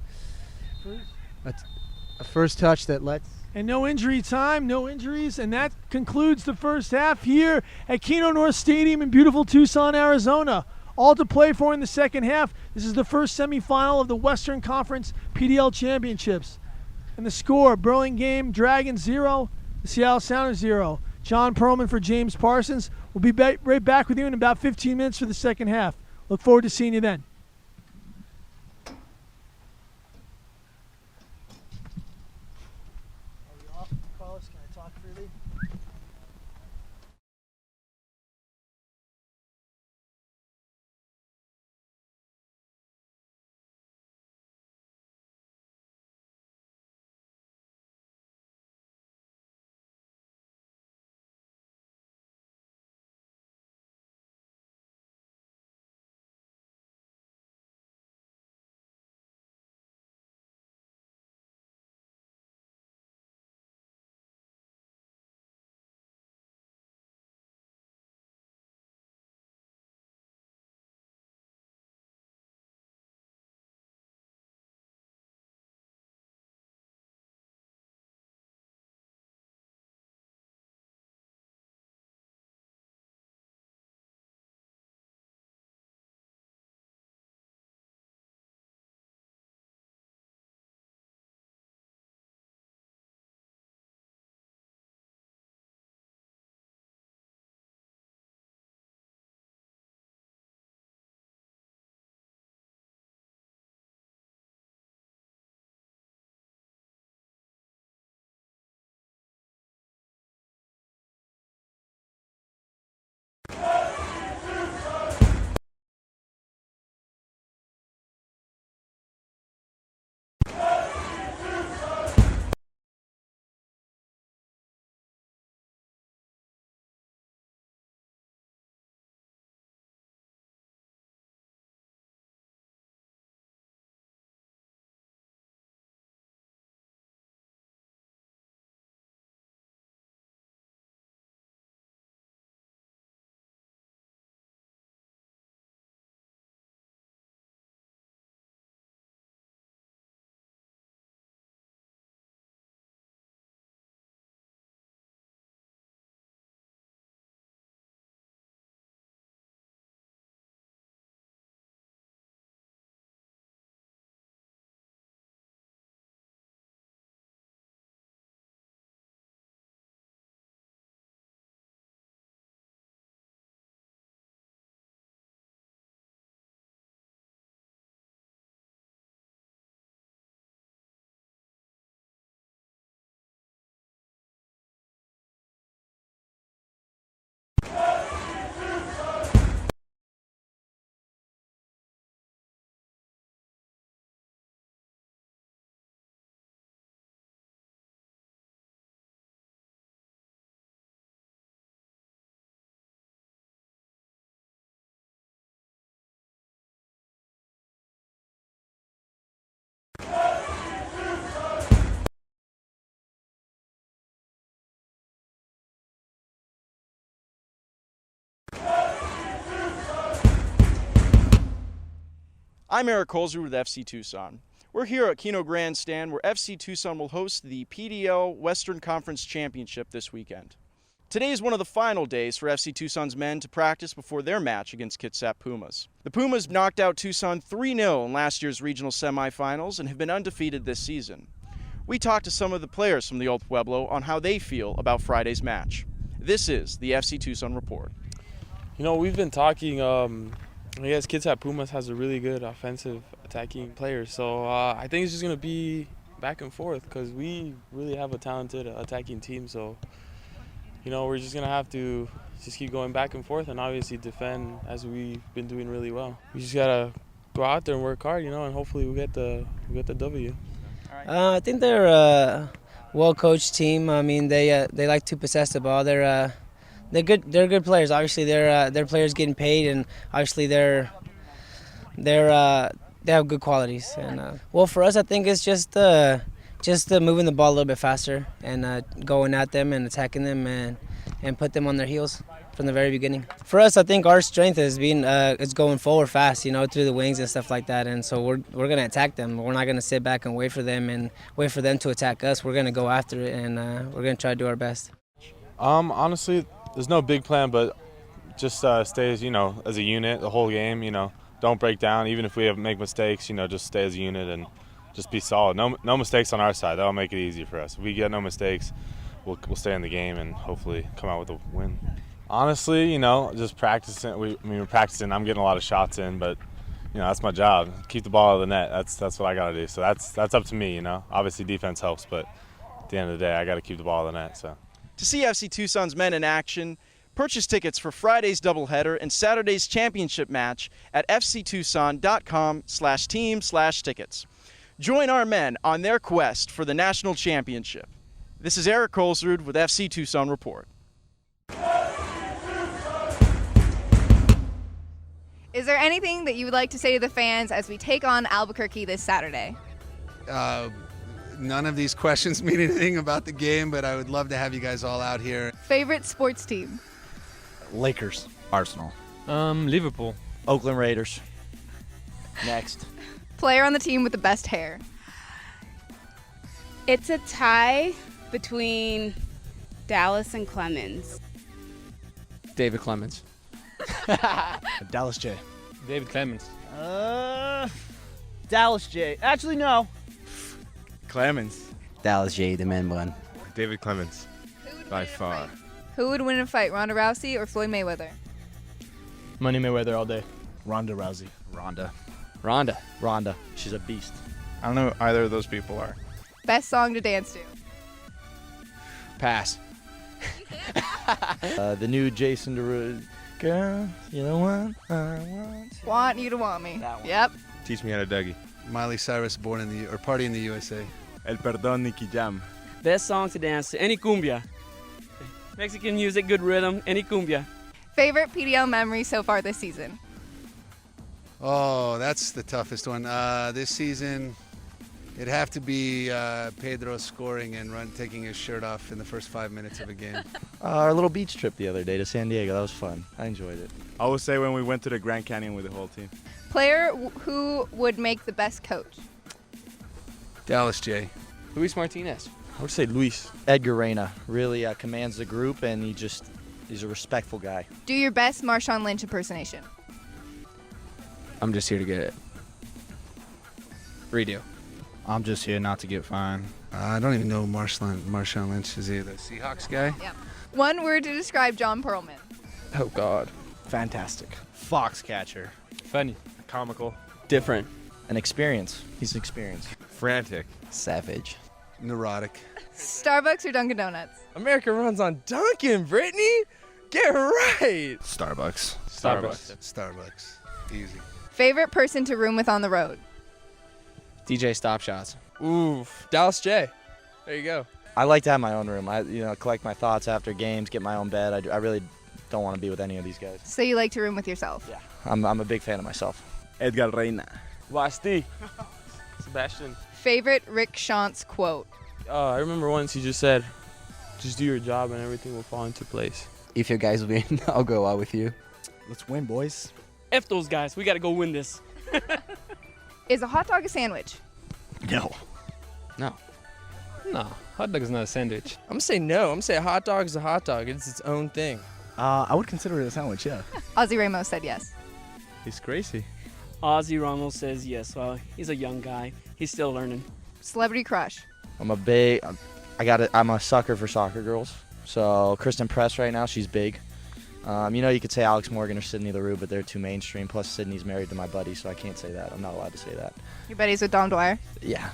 first touch that lets. And no injury time, no injuries, and that concludes the first half here at Kino North Stadium in beautiful Tucson, Arizona. All to play for in the second half. This is the first semifinal of the Western Conference PDL Championships. And the score, Burlingame Dragons 0, the Seattle Sounders 0. John Perlman for James Parsons. We'll be right back with you in about 15 minutes for the second half. Look forward to seeing you then. Carlos, can I talk freely? I'm Eric Colesrud with FC Tucson. We're here at Kino Grandstand where FC Tucson will host the PDL Western Conference Championship this weekend. Today is one of the final days for FC Tucson's men to practice before their match against Kitsap Pumas. The Pumas knocked out Tucson 3-0 in last year's regional semifinals and have been undefeated this season. We talked to some of the players from the Old Pueblo on how they feel about Friday's match. This is the FC Tucson Report. You know, we've been talking, I guess Kitsap Pumas has a really good offensive attacking player, so I think it's just going to be back and forth because we really have a talented attacking team, so you know, we're just going to have to just keep going back and forth and obviously defend as we've been doing really well. We just got to go out there and work hard, you know, and hopefully we get the W. I think they're a well-coached team. I mean, they like to possess the ball. They're good. They're good players. Obviously, their players getting paid, and obviously they're they have good qualities. And well, for us, I think it's just moving the ball a little bit faster and going at them and attacking them and put them on their heels from the very beginning. For us, I think our strength is going forward fast, through the wings and stuff like that. And so we're going to attack them. We're not going to sit back and wait for them to attack us. We're going to go after it, and we're going to try to do our best. Honestly, there's no big plan, but just stay as as a unit the whole game. Don't break down. Even if we make mistakes, just stay as a unit and just be solid. No mistakes on our side. That'll make it easy for us. If we get no mistakes, we'll stay in the game and hopefully come out with a win. Honestly, just practicing. We're practicing. I'm getting a lot of shots in, but that's my job. Keep the ball out of the net. That's what I got to do. So that's up to me. Obviously defense helps, but at the end of the day, I got to keep the ball out of the net. So to see FC Tucson's men in action, purchase tickets for Friday's doubleheader and Saturday's championship match at fctucson.com/team/tickets. Join our men on their quest for the national championship. This is Eric Colesrud with FC Tucson Report. Is there anything that you would like to say to the fans as we take on Albuquerque this Saturday? None of these questions mean anything about the game, but I would love to have you guys all out here. Favorite sports team? Lakers. Arsenal. Liverpool. Oakland Raiders. Next. Player on the team with the best hair? It's a tie between Dallas and Clemens. David Clemens. Dallas J. David Clemens. Dallas J. Actually, no. Clemens. Dallas J, the man one. David Clemens, by far. Who would win in a fight, Ronda Rousey or Floyd Mayweather? Money Mayweather all day. Ronda Rousey. Ronda. Ronda. She's a beast. I don't know who either of those people are. Best song to dance to? Pass. The new Jason Derulo. Girl, you know what I want. Want You to Want Me. That one. Yep. Teach me how to Dougie. Miley Cyrus, Party in the USA. El Perdón, Nicky Jam. Best song to dance to, any cumbia. Mexican music, good rhythm, any cumbia. Favorite PDL memory so far this season? Oh, that's the toughest one. This season, it'd have to be Pedro scoring and taking his shirt off in the first 5 minutes of a game. Our little beach trip the other day to San Diego. That was fun. I enjoyed it. I would say when we went to the Grand Canyon with the whole team. Player who would make the best coach? Dallas J. Luis Martinez. I would say Luis. Edgar Reyna really commands the group, and he's a respectful guy. Do your best Marshawn Lynch impersonation. I'm just here to get it. Redo. I'm just here not to get fined. I don't even know who Marshawn Lynch is. He the Seahawks guy? Yep. One word to describe John Perlman. Oh, God. Fantastic. Foxcatcher. Funny. Comical. Different. An experience. He's experienced. Frantic. Savage. Neurotic. Starbucks or Dunkin' Donuts? America runs on Dunkin', Brittany. Get right. Starbucks. Starbucks. Easy. Favorite person to room with on the road? DJ Stop Shots. Oof. Dallas J. There you go. I like to have my own room. I collect my thoughts after games, get my own bed. I really don't want to be with any of these guys. So you like to room with yourself? Yeah. I'm a big fan of myself. Edgar Reyna. Basti. Sebastian. Favorite Rick Shantz quote? I remember once he just said, just do your job and everything will fall into place. If you guys win, I'll go out with you. Let's win, boys. F those guys. We got to go win this. Is a hot dog a sandwich? No. No. No, hot dog is not a sandwich. I'm going to say no. I'm going to say a hot dog is a hot dog. It's its own thing. I would consider it a sandwich, yeah. Ozzy Ramos said yes. He's crazy. Ozzy Ramos says yes. Well, he's a young guy. He's still learning. Celebrity crush? I'm a sucker for soccer girls. So Kristen Press right now, she's big. You could say Alex Morgan or Sydney LaRue, but they're too mainstream. Plus Sydney's married to my buddy, so I can't say that. I'm not allowed to say that. Your buddies with Dom Dwyer? Yeah.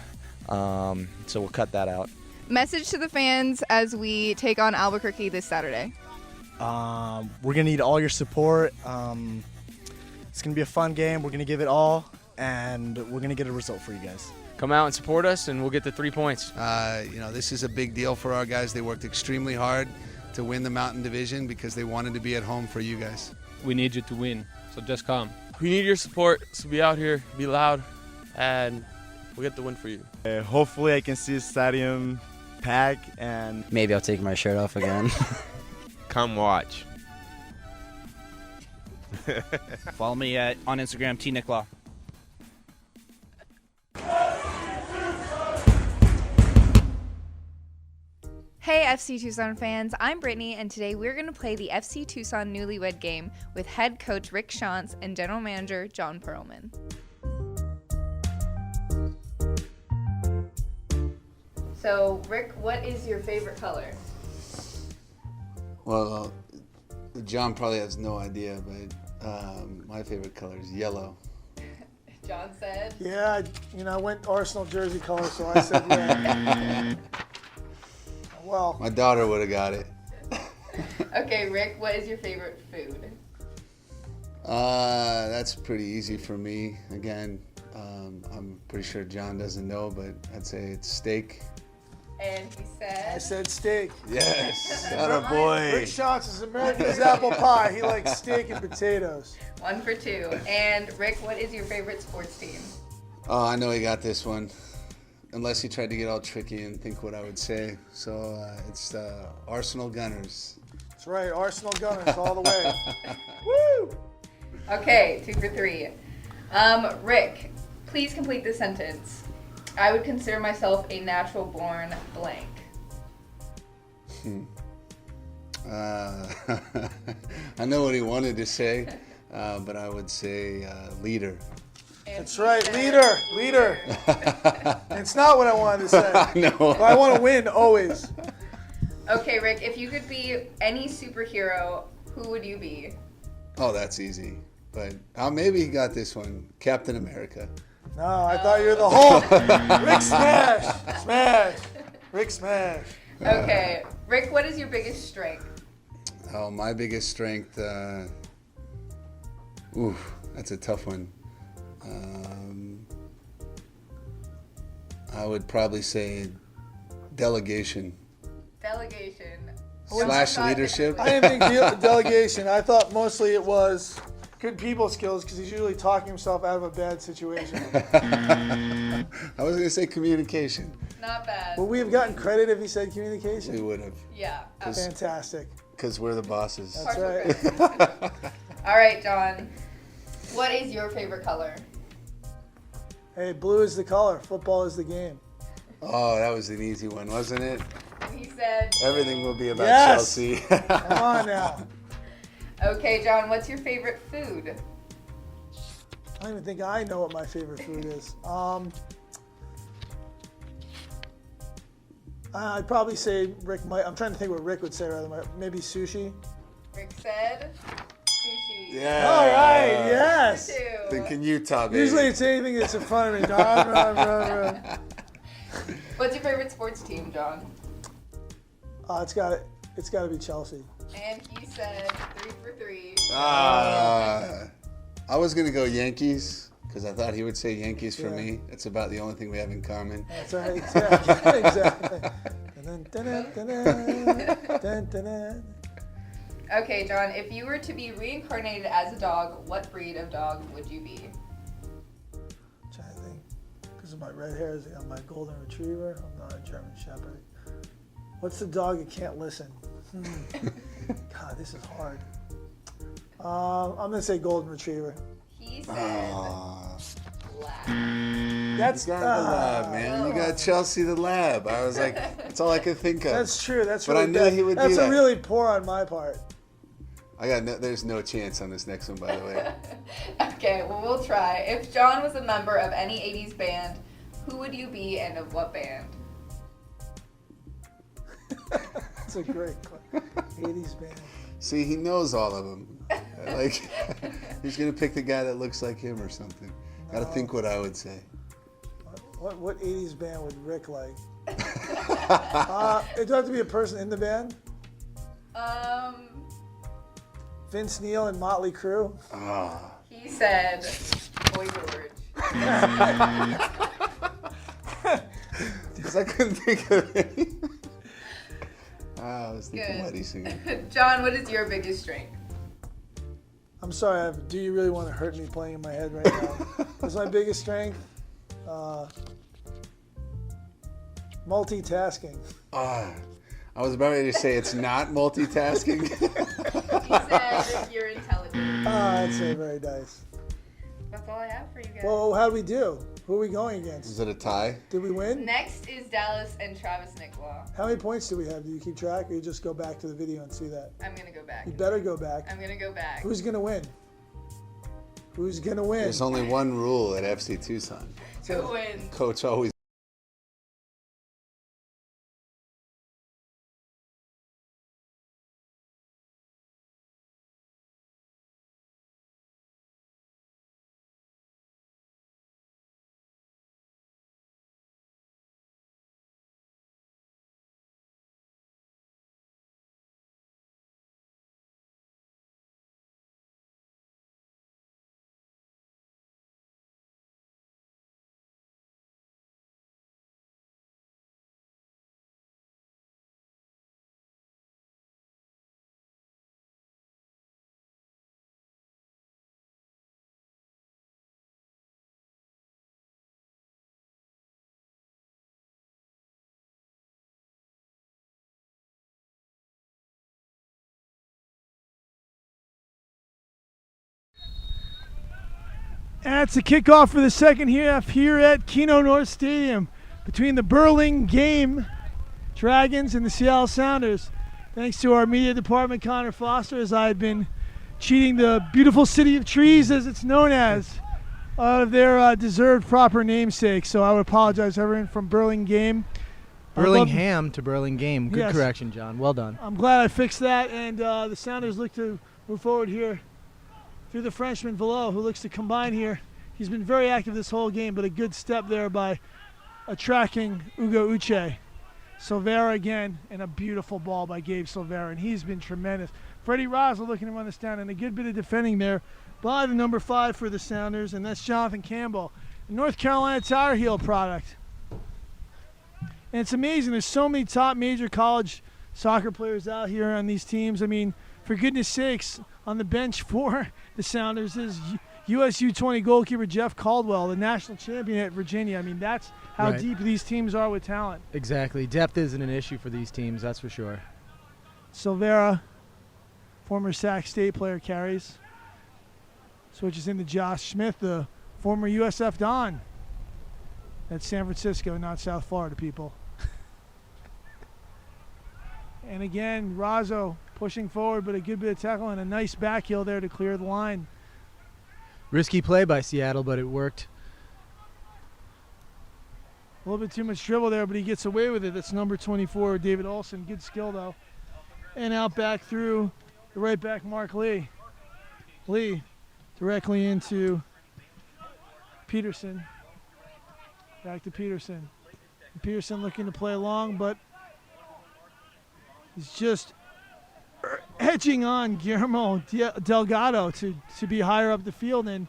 So we'll cut that out. Message to the fans as we take on Albuquerque this Saturday. We're going to need all your support. It's going to be a fun game. We're going to give it all, and we're going to get a result for you guys. Come out and support us, and we'll get the 3 points. This is a big deal for our guys. They worked extremely hard to win the Mountain Division because they wanted to be at home for you guys. We need you to win, so just come. We need your support, so be out here, be loud, and we'll get the win for you. Hopefully I can see the stadium pack, and Maybe I'll take my shirt off again. Come watch. Follow me on Instagram, tnicklaw. Hey FC Tucson fans, I'm Brittany, and today we're going to play the FC Tucson Newlywed Game with head coach Rick Shantz and general manager John Perlman. So, Rick, what is your favorite color? Well, John probably has no idea, but my favorite color is yellow. John said? Yeah, I went Arsenal jersey color, so I said red. Well, My daughter would have got it. Okay, Rick, what is your favorite food? That's pretty easy for me. Again, I'm pretty sure John doesn't know, but I'd say it's steak. And he said? I said steak. Yes, atta boy. Rick Shantz is American as apple pie. He likes steak and potatoes. 1 for 2. And Rick, what is your favorite sports team? Oh, I know he got this one. Unless he tried to get all tricky and think what I would say. So it's Arsenal Gunners. That's right, Arsenal Gunners all the way. Woo! Okay, 2 for 3. Rick, please complete this sentence. I would consider myself a natural born blank. I know what he wanted to say, but I would say leader. That's right, leader. It's not what I wanted to say. No. But I want to win always. Okay, Rick, if you could be any superhero, who would you be? Oh, that's easy. But maybe he got this one. Captain America. No, I thought you were the Hulk. Rick smash. Rick smash. Okay, Rick, what is your biggest strength? Oh, my biggest strength. That's a tough one. I would probably say delegation. Delegation. / leadership. I didn't think delegation. I thought mostly it was good people skills because he's usually talking himself out of a bad situation. I was going to say communication. Not bad. Would we have gotten credit if he said communication? We would have. Yeah. Fantastic. Because we're the bosses. That's right. All right, John. What is your favorite color? Hey, blue is the color. Football is the game. Oh, that was an easy one, wasn't it? He said... Everything will be about Yes! Chelsea. Come on now. Okay, John, what's your favorite food? I don't even think I know what my favorite food is. I'd probably say Rick might. I'm trying to think what Rick would say rather. Maybe sushi. Rick said sushi. Yeah. All right. Yes. Thinking Utah, baby. Usually it's anything that's in front of me. What's your favorite sports team, John? It's got to be Chelsea. And he said 3 for 3. I was going to go Yankees because I thought he would say Yankees for me. It's about the only thing we have in common. That's right. Exactly. Okay, John, if you were to be reincarnated as a dog, what breed of dog would you be? I'm trying to think. Because of my red hairs, I'm my golden retriever. I'm not a German shepherd. What's the dog that can't listen? God, this is hard. I'm going to say golden retriever. He said black. That's the lab, man. You got Chelsea the lab. I was like, that's all I could think of. That's true. That's but really I knew bad. he would That's do that. really poor on my part. There's no chance on this next one, by the way. Okay, well, we'll try. If John was a member of any 80s band, who would you be and of what band? That's a great question. 80s band. See, he knows all of them. Like, he's going to pick the guy that looks like him or something. Got to think what I would say. What 80s band would Rick like? It does have to be a person in the band? Vince Neil and Motley Crue? He said Boy George. Because I couldn't think of any. I was thinking Lady Singer. John, what is your biggest strength? I'm sorry, do you really want to hurt me playing in my head right now? That's my biggest strength. Multitasking. I was about ready to say it's not multitasking. He said you're intelligent. I'd say very nice. That's all I have for you guys. Well, how do we do? Who are we going against? Is it a tie? Did we win? Next is Dallas and Travis Nicolau. How many points do we have? Do you keep track, or you just go back to the video and see that? I'm going to go back. You better go back. I'm going to go back. Who's going to win? Who's going to win? There's only one rule at FC Tucson. Who wins? Coach always. That's a kickoff for the second half here at Kino North Stadium between the Burlingame Dragons and the Seattle Sounders. Thanks to our media department, Connor Foster, as I had been cheating the beautiful city of trees, as it's known as, out of their deserved proper namesake. So I would apologize to everyone from Burlingame. Burlingham to Burlingame. Good Yes. correction, John. Well done. I'm glad I fixed that, and the Sounders look to move forward here through the Frenchman Velo, who looks to combine here. He's been very active this whole game, but a good step there by attracting Ugo Uche. Silvera again, and a beautiful ball by Gabe Silvera, and he's been tremendous. Freddie Rosler looking to run this down, and a good bit of defending there by the number 5 for the Sounders, and that's Jonathan Campbell, a North Carolina Tar Heel product. And it's amazing, there's so many top major college soccer players out here on these teams. I mean, for goodness sakes, on the bench for the Sounders is US U20 goalkeeper Jeff Caldwell, the national champion at Virginia. I mean, that's how Right. deep these teams are with talent. Exactly. Depth isn't an issue for these teams, that's for sure. Silvera, former Sac State player, carries. Switches into Josh Smith, the former USF Don. That's San Francisco, not South Florida, people. And again, Razzo pushing forward, but a good bit of tackle and a nice back heel there to clear the line. Risky play by Seattle, but it worked. A little bit too much dribble there, but he gets away with it. That's number 24, David Olson. Good skill, though. And out back through the right back, Mark Lee. Lee directly into Peterson. Back to Peterson. Peterson looking to play along, but he's just edging on Guillermo Delgado to be higher up the field. And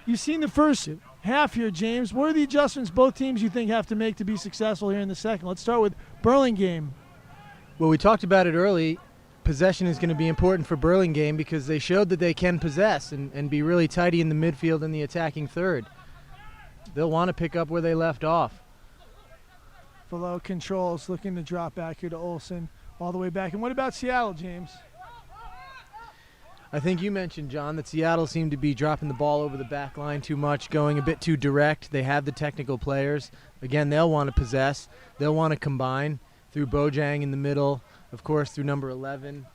you've seen the first half here, James. What are the adjustments both teams you think have to make to be successful here in the second? Let's start with Burlingame. Well, we talked about it early. Possession is going to be important for Burlingame because they showed that they can possess and be really tidy in the midfield and the attacking third. They'll want to pick up where they left off. Below controls, looking to drop back here to Olsen all the way back. And what about Seattle, James? I think you mentioned, John, that Seattle seemed to be dropping the ball over the back line too much, going a bit too direct. They have the technical players. Again, they'll want to possess. They'll want to combine through Bojang in the middle, of course, through number 11.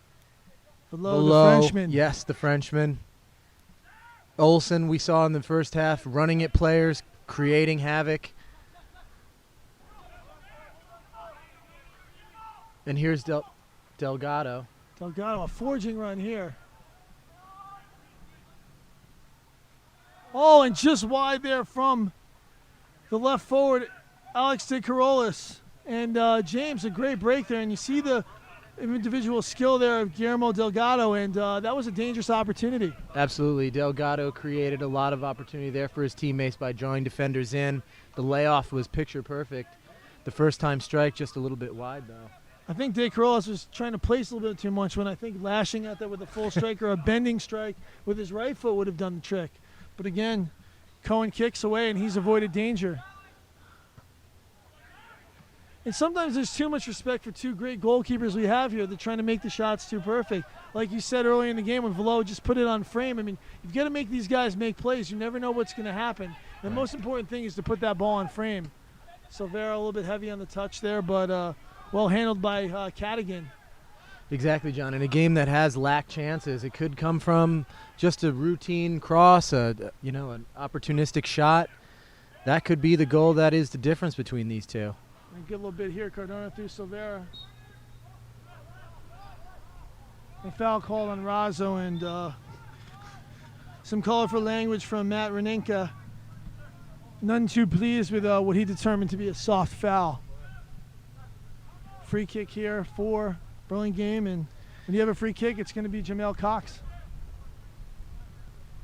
Below the Frenchman. Yes, the Frenchman. Olsen, we saw in the first half, running at players, creating havoc. And here's Delgado. Delgado, a forging run here. Oh, and just wide there from the left forward, Alex De Carolis. And James, a great break there. And you see the individual skill there of Guillermo Delgado, and that was a dangerous opportunity. Absolutely. Delgado created a lot of opportunity there for his teammates by drawing defenders in. The layoff was picture perfect. The first time strike just a little bit wide, though. I think De Corolas was trying to place a little bit too much when I think lashing at that with a full strike or a bending strike with his right foot would have done the trick. But again, Cohen kicks away and he's avoided danger. And sometimes there's too much respect for two great goalkeepers we have here. They're trying to make the shots too perfect. Like you said earlier in the game when Velo just put it on frame. I mean, you've got to make these guys make plays. You never know what's going to happen. The most important thing is to put that ball on frame. Silvera a little bit heavy on the touch there, but well handled by Cadigan. Exactly, John. In a game that has lacked chances, it could come from just a routine cross, an opportunistic shot. That could be the goal that is the difference between these two. And get a little bit here, Cardona through Silvera. A foul called on Razzo and some colorful language from Matt Renenka. None too pleased with what he determined to be a soft foul. Free kick here for Burlingame, and when you have a free kick, it's going to be Jamel Cox.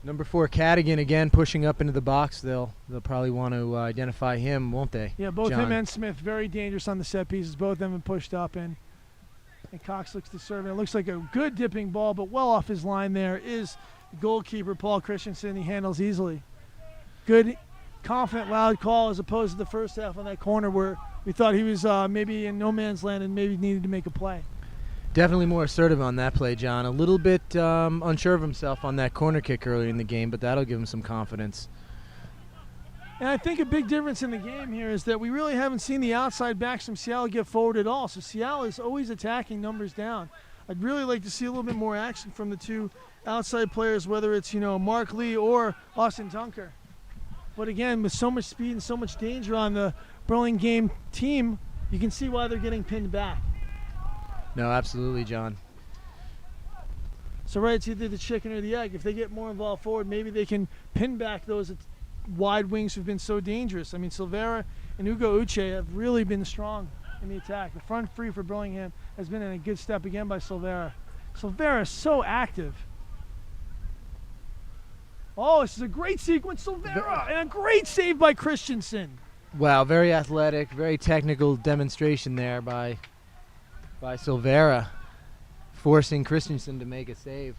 Number 4, Cadigan again pushing up into the box. They'll probably want to identify him, won't they? Yeah, both John? him and Smith very dangerous on the set pieces. Both of them have pushed up, and Cox looks to serve. And it looks like a good dipping ball, but well off his line there is the goalkeeper Paul Christensen. He handles easily. Good, confident, loud call as opposed to the first half on that corner where we thought he was maybe in no man's land and maybe needed to make a play. Definitely more assertive on that play, John. A little bit unsure of himself on that corner kick earlier in the game, but that'll give him some confidence. And I think a big difference in the game here is that we really haven't seen the outside backs from Seattle get forward at all. So Seattle is always attacking numbers down. I'd really like to see a little bit more action from the two outside players, whether it's Mark Lee or Austin Dunker. But again, with so much speed and so much danger on the Burlingame team, you can see why they're getting pinned back. No, absolutely, John. So it's either the chicken or the egg. If they get more involved forward, maybe they can pin back those wide wings who've been so dangerous. I mean, Silvera and Hugo Uche have really been strong in the attack. The front free for Burlingame has been in a good step again by Silvera. Silvera is so active. Oh, this is a great sequence, Silvera, and a great save by Christensen. Wow, very athletic, very technical demonstration there by Silvera, forcing Christensen to make a save.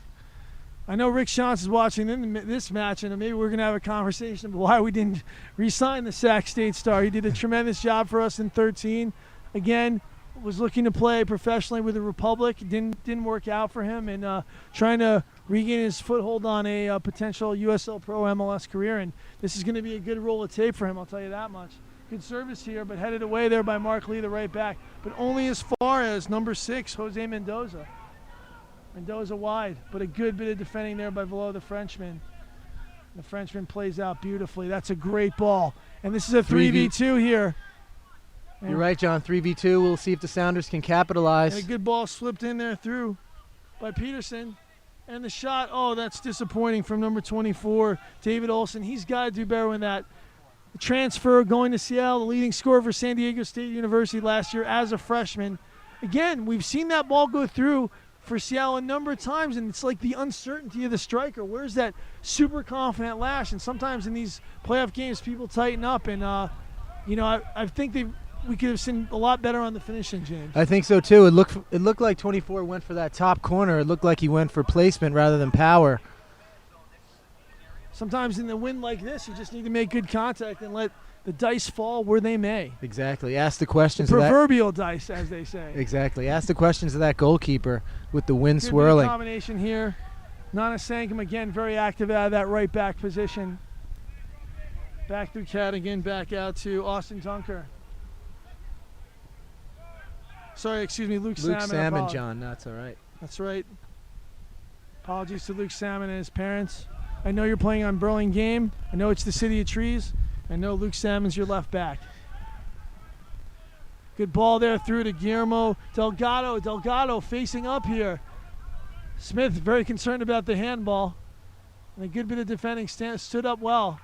I know Rick Shantz is watching this match, and maybe we're going to have a conversation about why we didn't re-sign the Sac State star. He did a tremendous job for us in 13. Again, was looking to play professionally with the Republic. Didn't work out for him, and trying to regain his foothold on a potential USL Pro MLS career. And this is going to be a good roll of tape for him, I'll tell you that much. Good service here, but headed away there by Mark Lee, the right back, but only as far as number 6, Jose Mendoza. Mendoza wide, but a good bit of defending there by Velo, the Frenchman. The Frenchman plays out beautifully. That's a great ball. And this is a 3v2 here. You're right, John. 3v2. We'll see if the Sounders can capitalize. And a good ball slipped in there through by Peterson. And the shot, oh, that's disappointing from number 24, David Olson. He's got to do better than that. The transfer going to Seattle, the leading scorer for San Diego State University last year as a freshman. Again, we've seen that ball go through for Seattle a number of times, and it's like the uncertainty of the striker. Where's that super confident lash? And sometimes in these playoff games, people tighten up, and I think we could have seen a lot better on the finishing, James. I think so too. It looked like 24 went for that top corner. It looked like he went for placement rather than power. Sometimes in the wind like this, you just need to make good contact and let the dice fall where they may. Exactly. Ask the questions. The proverbial dice, as they say. Exactly. Ask the questions of that goalkeeper with the wind good swirling. Combination here. Nana Sankum again very active out of that right back position. Back through Cadigan, back out to Austin Dunker. Sorry, excuse me, Luke Salmon, John. That's all right. That's right. Apologies to Luke Salmon and his parents. I know you're playing on Burlingame. I know it's the City of Trees. I know Luke Salmon's your left back. Good ball there through to Guillermo Delgado. Delgado facing up here. Smith very concerned about the handball. And a good bit of defending, stood up well.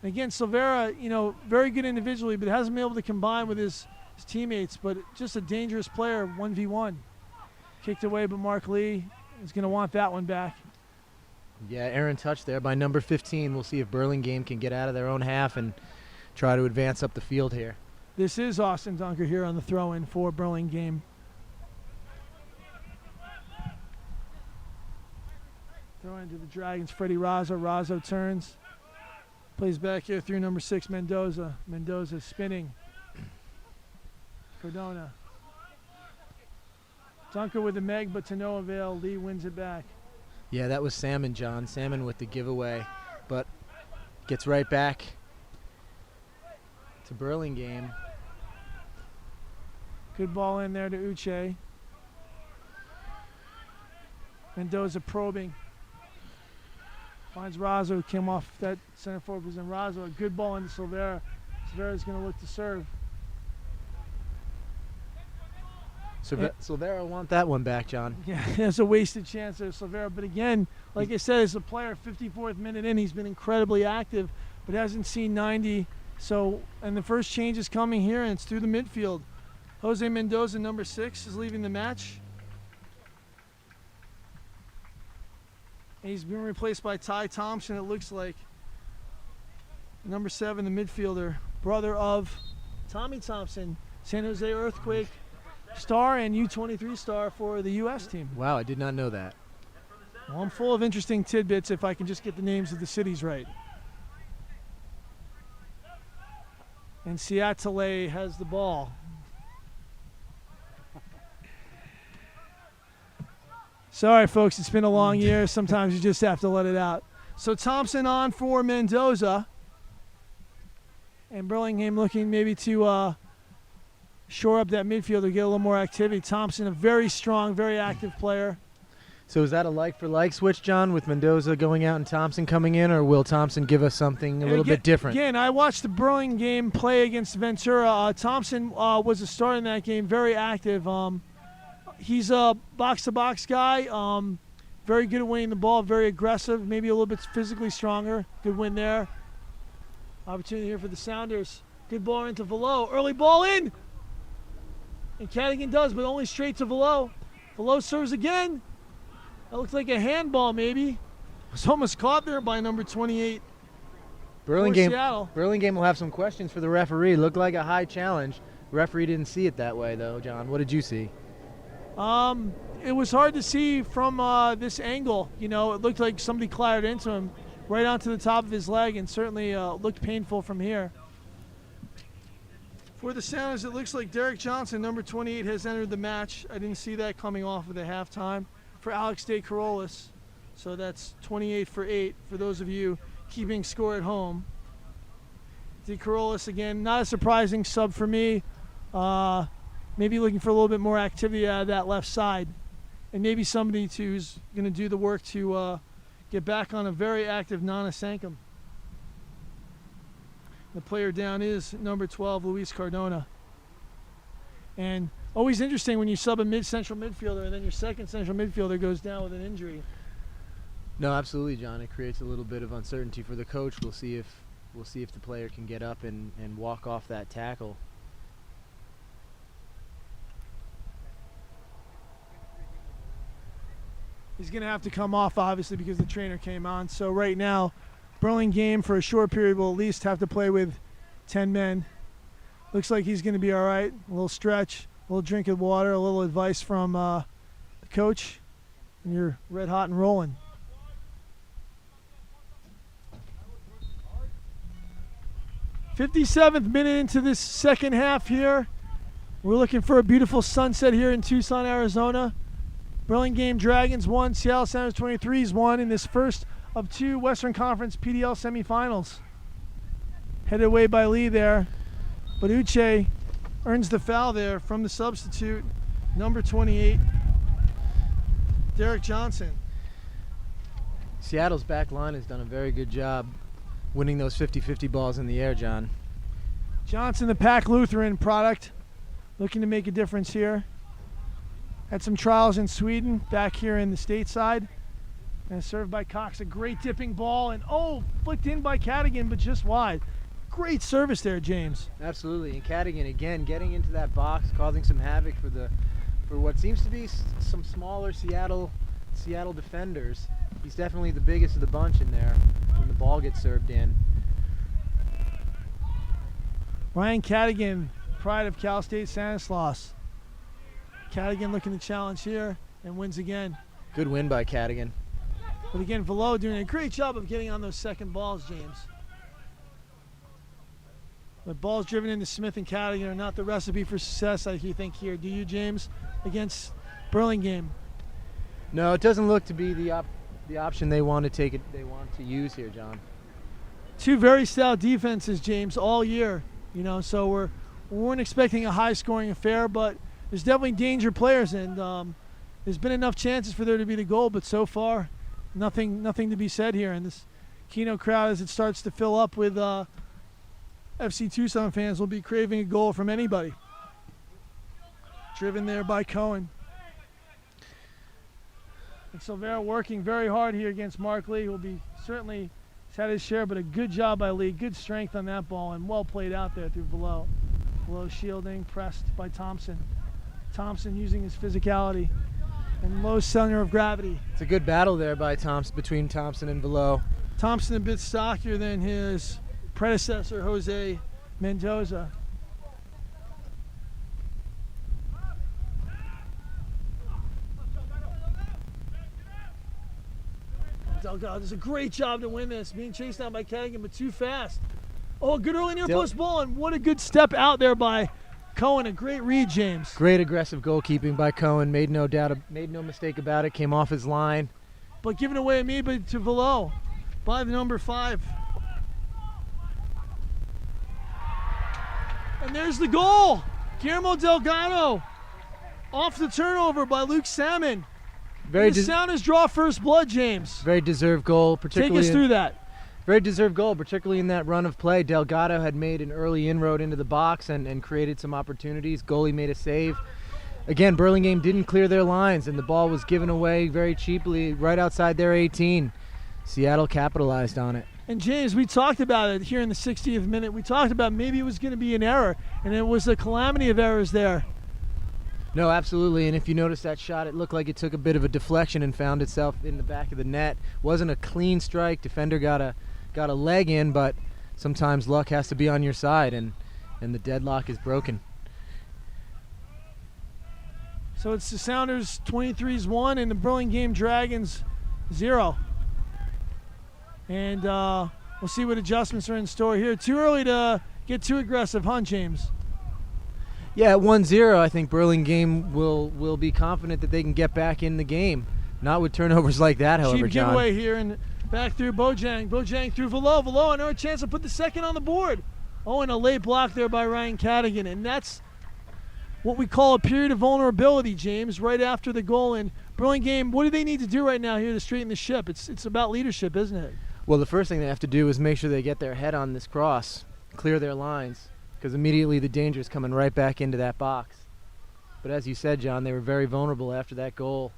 And again, Silvera, very good individually, but hasn't been able to combine with his teammates. But just a dangerous player, 1v1. Kicked away, but Mark Lee is going to want that one back. Yeah, Aaron touched there by number 15. We'll see if Burlingame can get out of their own half and try to advance up the field here. This is Austin Dunker here on the throw-in for Burlingame. Throw into the Dragons, Freddie Razzo. Razzo turns. Plays back here through number 6, Mendoza. Mendoza spinning. Cardona. Dunker with the Meg, but to no avail. Lee wins it back. Yeah, that was Salmon, John. Salmon with the giveaway, but gets right back to Burlingame. Good ball in there to Uche. Mendoza probing. Finds Razzo, who came off that center forward position. Razzo, a good ball into Silvera. Silvera's going to look to serve. Silvera want that one back, John. Yeah, it's a wasted chance there, Silvera. But again, like I said, as a player, 54th minute in, he's been incredibly active, but hasn't seen 90. So, and the first change is coming here, and it's through the midfield. Jose Mendoza, number 6, is leaving the match. And he's been replaced by Ty Thompson, it looks like. Number 7, the midfielder, brother of Tommy Thompson, San Jose Earthquake star and U23 star for the U.S. team. Wow, I did not know that. Well, I'm full of interesting tidbits if I can just get the names of the cities right. And Seattle has the ball. Sorry, folks, it's been a long year. Sometimes you just have to let it out. So Thompson on for Mendoza. And Burlingame looking maybe to shore up that midfield or get a little more activity. Thompson, a very strong, very active player. So is that a like-for-like switch, John, with Mendoza going out and Thompson coming in, or will Thompson give us something a little bit different? Again, I watched the Burlingame play against Ventura. Thompson was a star in that game, very active. He's a box-to-box guy, very good at winning the ball, very aggressive, maybe a little bit physically stronger. Good win there. Opportunity here for the Sounders. Good ball into Velo. Early ball in. And Cadigan does, but only straight to Velo. Velo serves again. That looks like a handball, maybe. It was almost caught there by number 28. Burlingame will have some questions for the referee. Looked like a high challenge. The referee didn't see it that way, though, John. What did you see? It was hard to see from this angle. You know, it looked like somebody clattered into him right onto the top of his leg, and certainly looked painful from here. For the Sounders, it looks like Derek Johnson, number 28, has entered the match. I didn't see that coming off of the halftime. For Alex De Carolis, so that's 28 for 8 for those of you keeping score at home. De Carolis, again, not a surprising sub for me. Maybe looking for a little bit more activity out of that left side. And maybe somebody who's going to do the work to get back on a very active Nana Sankum. The player down is number 12, Luis Cardona. And always interesting when you sub a central midfielder and then your second central midfielder goes down with an injury. No, absolutely, John. It creates a little bit of uncertainty for the coach. We'll see if the player can get up and walk off that tackle. He's going to have to come off, obviously, because the trainer came on. So right now, Burlingame for a short period will at least have to play with 10 men. Looks like he's going to be all right. A little stretch, a little drink of water, a little advice from the coach, and you're red hot and rolling. '57th minute into this second half here. We're looking for a beautiful sunset here in Tucson, Arizona. Burlingame Dragons won, Seattle Sounders 23s won in this first of 2 Western Conference PDL semifinals. Headed away by Lee there. But Uche earns the foul there from the substitute, number 28, Derek Johnson. Seattle's back line has done a very good job winning those 50-50 balls in the air, John. Johnson, the Pac Lutheran product, looking to make a difference here. Had some trials in Sweden, back here in the stateside. And served by Cox, a great dipping ball, and flicked in by Cadigan, but just wide. Great service there, James. Absolutely, and Cadigan again getting into that box, causing some havoc for what seems to be some smaller Seattle defenders. He's definitely the biggest of the bunch in there when the ball gets served in. Ryan Cadigan, pride of Cal State Stanislaus. Cadigan looking to challenge here and wins again. Good win by Cadigan. But again, Velo doing a great job of getting on those second balls, James. But balls driven into Smith and Cadigan are not the recipe for success, I think, here. Do you, James, against Burlingame? No, it doesn't look to be the option they want to take. They want to use here, John. Two very stout defenses, James, all year. So we weren't expecting a high-scoring affair, but there's definitely danger players, and there's been enough chances for there to be the goal, but so far, nothing to be said here. And this Kino crowd, as it starts to fill up with FC Tucson fans, will be craving a goal from anybody. Driven there by Cohen. And Silvera working very hard here against Mark Lee, who will be certainly had his share, but a good job by Lee. Good strength on that ball and well played out there through Velo. Velo shielding, pressed by Thompson. Thompson using his physicality and low center of gravity. It's a good battle there by between Thompson and Velo. Thompson a bit stockier than his predecessor, Jose Mendoza. Delgado does a great job to win this. Being chased down by Cadigan, but too fast. Oh, good early near post ball, and what a good step out there by Cohen. A great read, James. Great aggressive goalkeeping by Cohen. Made no mistake about it. Came off his line. But given away maybe to Velo by the number 5. And there's the goal. Guillermo Delgado off the turnover by Luke Salmon. The Sounders draw first blood, James. Very deserved goal, particularly. Take us through that. Very deserved goal, particularly in that run of play. Delgado had made an early inroad into the box and created some opportunities. Goalie made a save. Again, Burlingame didn't clear their lines, and the ball was given away very cheaply right outside their 18. Seattle capitalized on it. And James, we talked about it here in the 60th minute. We talked about maybe it was going to be an error, and it was a calamity of errors there. No, absolutely, and if you notice that shot, it looked like it took a bit of a deflection and found itself in the back of the net. Wasn't a clean strike. Defender got a leg in, but sometimes luck has to be on your side, and the deadlock is broken. So it's the Sounders 23s 1 and the Burlingame Dragons 0. And we'll see what adjustments are in store here. Too early to get too aggressive, huh, James? Yeah, at 1-0, I think Burlingame will be confident that they can get back in the game. Not with turnovers like that, however, Cheap John. giveaway here and back through Bojang. Bojang through Velo. Velo, another chance to put the second on the board. Oh, and a late block there by Ryan Cadigan. And that's what we call a period of vulnerability, James, right after the goal. And Burlingame, what do they need to do right now here to straighten the ship? It's about leadership, isn't it? Well, the first thing they have to do is make sure they get their head on this cross, clear their lines, because immediately the danger is coming right back into that box. But as you said, John, they were very vulnerable after that goal,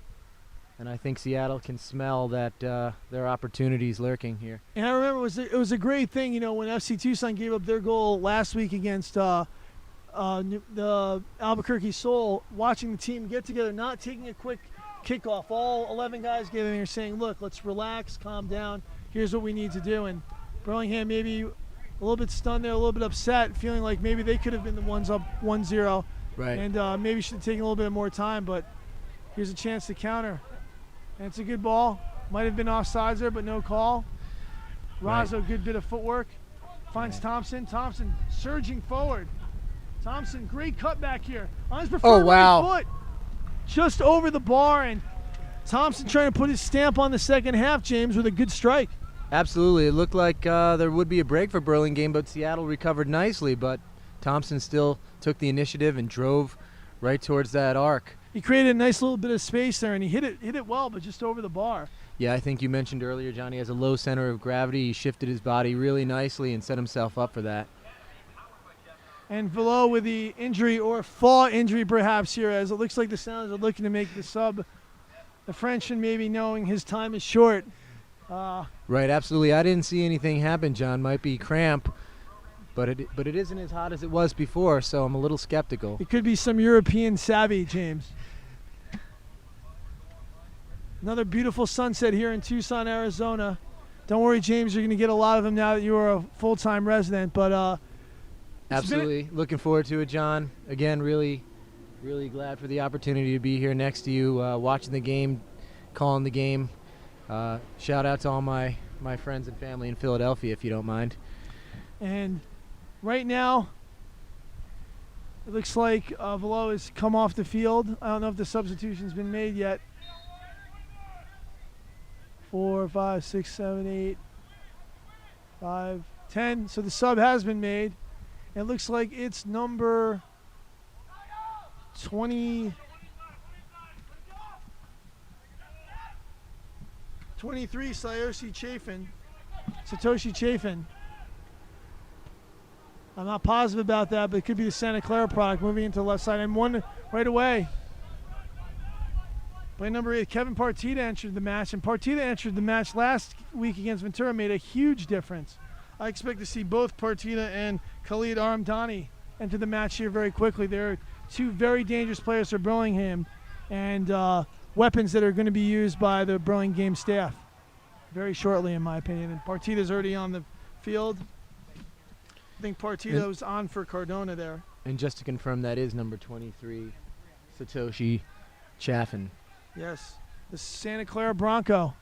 and I think Seattle can smell that there are opportunities lurking here. And I remember it was a great thing, when FC Tucson gave up their goal last week against the Albuquerque Soul, watching the team get together, not taking a quick kickoff. All 11 guys getting there saying, look, let's relax, calm down. Here's what we need to do. And Burlingame maybe a little bit stunned there, a little bit upset, feeling like maybe they could have been the ones up 1-0. Right. And maybe should have taken a little bit more time, but here's a chance to counter. And it's a good ball. Might have been offsides there, but no call. Razzo, good bit of footwork. Finds Thompson. Thompson surging forward. Thompson, great cutback here. On his preferred right foot. Just over the bar, and Thompson trying to put his stamp on the second half, James, with a good strike. Absolutely. It looked like there would be a break for Burlingame, but Seattle recovered nicely. But Thompson still took the initiative and drove right towards that arc. He created a nice little bit of space there, and he hit it well, but just over the bar. Yeah, I think you mentioned earlier, Johnny has a low center of gravity. He shifted his body really nicely and set himself up for that. And Velo with the injury, or fall injury perhaps here, as it looks like the Sounders are looking to make the sub. The Frenchman maybe knowing his time is short. Right, absolutely. I didn't see anything happen, John. Might be cramp, but it isn't as hot as it was before, so I'm a little skeptical. It could be some European savvy, James. Another beautiful sunset here in Tucson, Arizona. Don't worry, James, you're going to get a lot of them now that you are a full-time resident, but absolutely. Looking forward to it, John. Again, really glad for the opportunity to be here next to you, watching the game, calling the game. Shout out to all my friends and family in Philadelphia, if you don't mind. And right now, it looks like Velo has come off the field. I don't know if the substitution's been made yet. 4, 5, 6, 7, 8, 5, 10. So the sub has been made. It looks like it's number 23, Satoshi Chafin. I'm not positive about that, but it could be the Santa Clara product moving into the left side. And one right away. By number 8, Kevin Partita entered the match. And Partita entered the match last week against Ventura, made a huge difference. I expect to see both Partita and Khalid Aramdani enter the match here very quickly. They're two very dangerous players for Burlingame and weapons that are going to be used by the Burlingame staff very shortly, in my opinion. And Partita's already on the field. I think Partita was on for Cardona there. And just to confirm, that is number 23, Satoshi Chafin. Yes, the Santa Clara Bronco.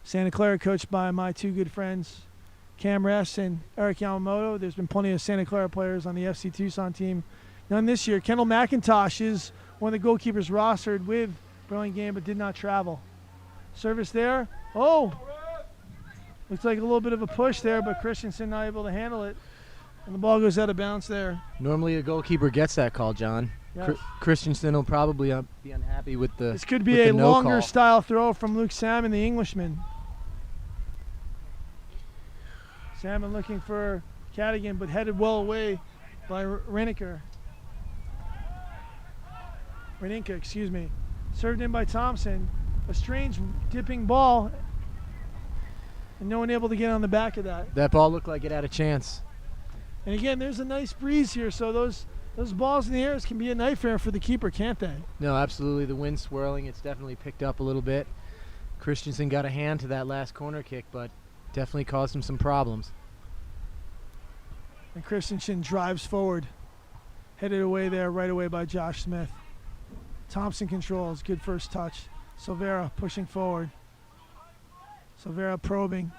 Santa Clara coached by my two good friends, Cam Ress and Eric Yamamoto. There's been plenty of Santa Clara players on the FC Tucson team. None this year. Kendall McIntosh is one of the goalkeepers rostered with Burlingame but did not travel. Service there. Oh! Looks like a little bit of a push there, but Christensen not able to handle it. And the ball goes out of bounds there. Normally a goalkeeper gets that call, John. Yes. Christensen will probably be unhappy with the This could be a no longer call. style throw from Luke Salmon, the Englishman. Salmon looking for Cadigan, but headed well away by Reninka, excuse me. Served in by Thompson. A strange dipping ball, and no one able to get on the back of that. That ball looked like it had a chance. And again, there's a nice breeze here, so those balls in the air can be a nightmare for the keeper, can't they? No, absolutely. The wind's swirling. It's definitely picked up a little bit. Christensen got a hand to that last corner kick, but definitely caused him some problems. And Christensen drives forward, headed away there, right away by Josh Smith. Thompson controls, good first touch. Silvera pushing forward. Silvera probing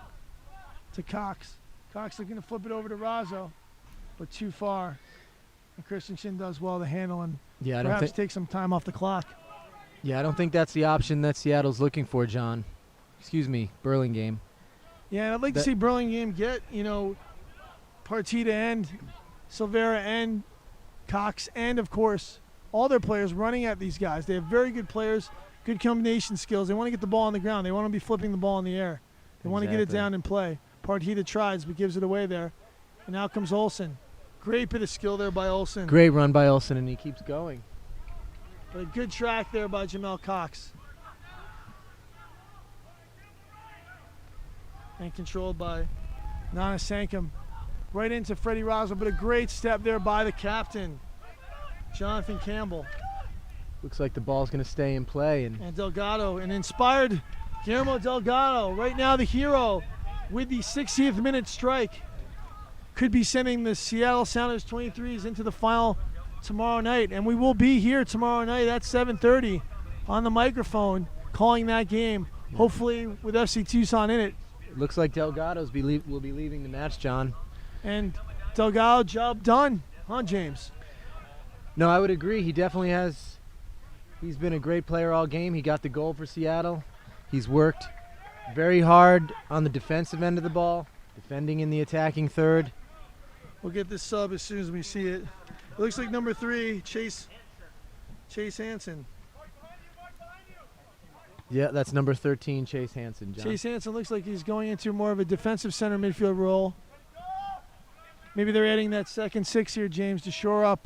to Cox. Cox looking to flip it over to Razzo, but too far. And Christensen does well to handle and perhaps take some time off the clock. Yeah, I don't think that's the option that Seattle's looking for, John. Excuse me, Burlingame. Yeah, and I'd like to see Burlingame get, Partita and Silvera and Cox and, of course, all their players running at these guys. They have very good players, good combination skills. They want to get the ball on the ground. They want to be flipping the ball in the air. They want to get it down and play. Partita tries but gives it away there. And now comes Olsen. Great bit of skill there by Olsen. Great run by Olsen, and he keeps going. But a good track there by Jamel Cox. And controlled by Nana Sankum. Right into Freddie Razzo, but a great step there by the captain, Jonathan Campbell. Looks like the ball's going to stay in play. And Delgado, an inspired Guillermo Delgado, right now the hero with the 60th minute strike. Could be sending the Seattle Sounders 23s into the final tomorrow night. And we will be here tomorrow night at 7:30 on the microphone calling that game, hopefully with FC Tucson in it. Looks like Delgado's will be leaving the match, John. And Delgado, job done, huh, James? No, I would agree. He definitely has. He's been a great player all game. He got the goal for Seattle. He's worked very hard on the defensive end of the ball, defending in the attacking third. We'll get this sub as soon as we see it. It looks like number 3, Chase Hansen. Yeah, that's number 13, Chase Hansen, John. Chase Hansen looks like he's going into more of a defensive center midfield role. Maybe they're adding that second 6 here, James, to shore up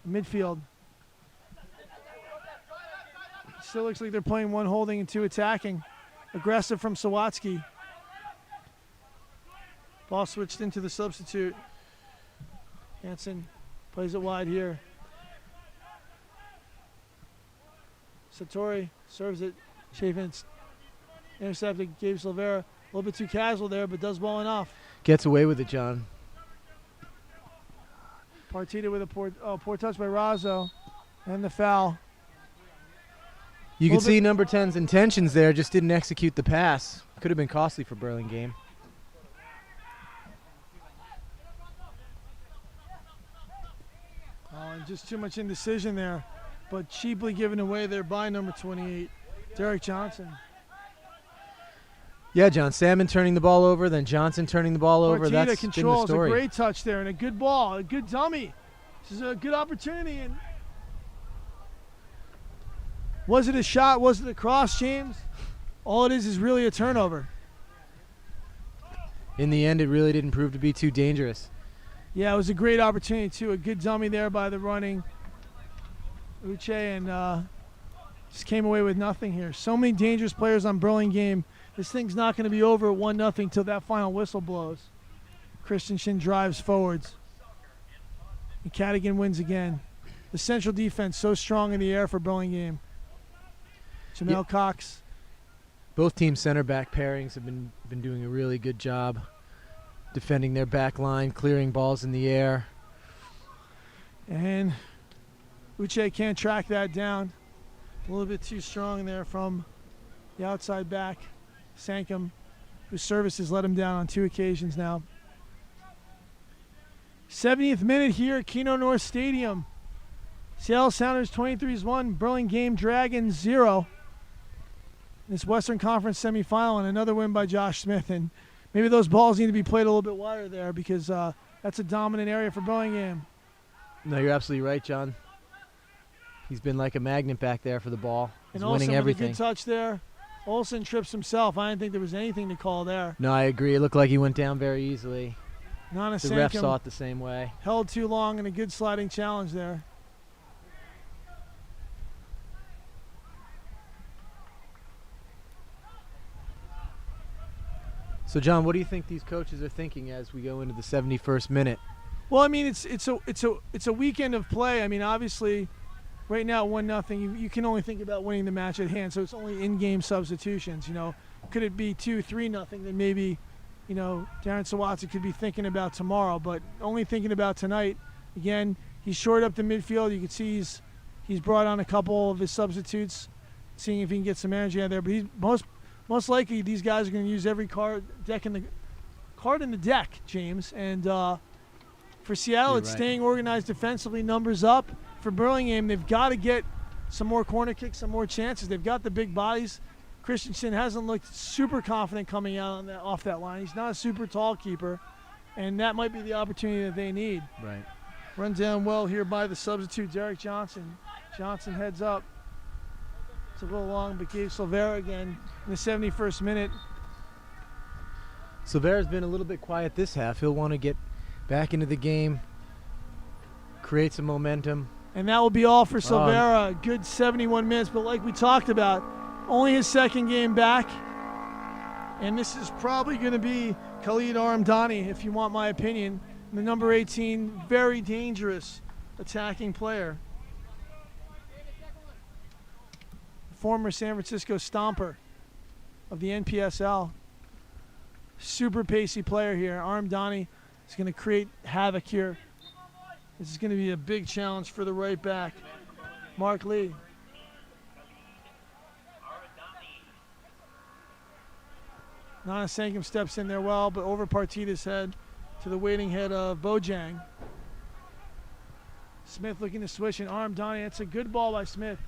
midfield. Still looks like they're playing 1 holding and 2 attacking. Aggressive from Sawatsky. Ball switched into the substitute. Hansen plays it wide here. Satori serves it. Chafin's intercepted. Gabe Silvera a little bit too casual there, but does well enough. Gets away with it, John. Partita with a poor touch by Razzo. And the foul. You could see number 10's intentions there, just didn't execute the pass. Could have been costly for Burlingame. Oh, and just too much indecision there, but cheaply given away there by number 28, Derek Johnson. Yeah, John Salmon turning the ball over, then Johnson turning the ball over. Partita That's controls been the story. a great touch there and a good ball, a good dummy. This is a good opportunity. And was it a shot? Was it a cross, James? All it is really a turnover. In the end, it really didn't prove to be too dangerous. Yeah, it was a great opportunity, too. A good dummy there by the running Uche, and just came away with nothing here. So many dangerous players on Burlingame. This thing's not going to be over at 1-0 until that final whistle blows. Christensen drives forwards. And Cadigan wins again. The central defense so strong in the air for Burlingame. Jamel Cox. Both teams' center back pairings have been doing a really good job defending their back line, clearing balls in the air. And Uche can't track that down. A little bit too strong there from the outside back. Sankum, whose service has let him down on 2 occasions now. 70th minute here at Kino North Stadium. Seattle Sounders 23s 1, Burlingame Dragons 0. This Western Conference semifinal, and another win by Josh Smith. And maybe those balls need to be played a little bit wider there because that's a dominant area for Burlingame. No, you're absolutely right, John. He's been like a magnet back there for the ball. He's and winning Olsen everything. With a good touch there. Olsen trips himself. I didn't think there was anything to call there. No, I agree. It looked like he went down very easily. Nana the ref saw it the same way. Held too long and a good sliding challenge there. So, John, what do you think these coaches are thinking as we go into the 71st minute? Well, I mean, it's a weekend of play. I mean, obviously, right now 1-0. You can only think about winning the match at hand, so it's only in-game substitutions. You know, could it be 2-3-0? Then maybe, you know, Darren Sawatsa could be thinking about tomorrow, but only thinking about tonight. Again, he's shored up the midfield. You can see he's brought on a couple of his substitutes, seeing if he can get some energy out there. But he's most likely these guys are going to use every card in the deck, James. And for Seattle, it's staying organized defensively, numbers up. For Burlingame, they've got to get some more corner kicks, some more chances. They've got the big bodies. Christensen hasn't looked super confident coming out off that line. He's not a super tall keeper, and that might be the opportunity that they need. Right. Run down well here by the substitute, Derek Johnson. Johnson heads up. It's a little long, but gave Silvera again in the 71st minute. Silvera's been a little bit quiet this half. He'll want to get back into the game, create some momentum. And that will be all for Silvera. Good 71 minutes, but like we talked about, only his second game back. And this is probably going to be Khalid Aramdani, if you want my opinion. The number 18, very dangerous attacking player. Former San Francisco Stomper of the NPSL. Super pacey player here. Aramdani is going to create havoc here. This is going to be a big challenge for the right back, Mark Lee. Nana Sankum steps in there well, but over Partita's head to the waiting head of Bojang. Smith looking to switch, and Aramdani, that's a good ball by Smith.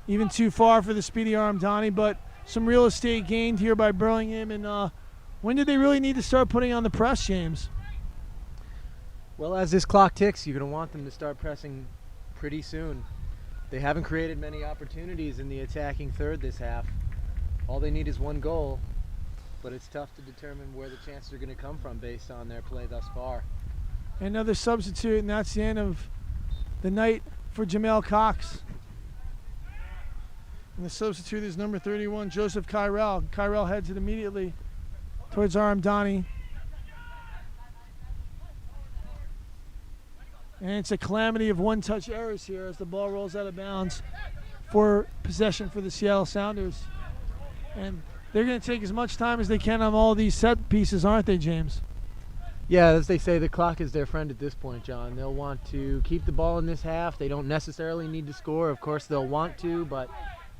Even too far for the speedy Aramdani, but some real estate gained here by Burlingame. And when did they really need to start putting on the press, James? Well, as this clock ticks, you're going to want them to start pressing pretty soon. They haven't created many opportunities in the attacking third this half. All they need is one goal, but it's tough to determine where the chances are going to come from based on their play thus far. Another substitute, and that's the end of the night for Jamel Cox. And the substitute is number 31, Joseph Kyrell. Kyrell heads it immediately towards Aramdani. And it's a calamity of one-touch errors here as the ball rolls out of bounds for possession for the Seattle Sounders. And they're going to take as much time as they can on all these set pieces, aren't they, James? Yeah, as they say, the clock is their friend at this point, John. They'll want to keep the ball in this half. They don't necessarily need to score. Of course, they'll want to, but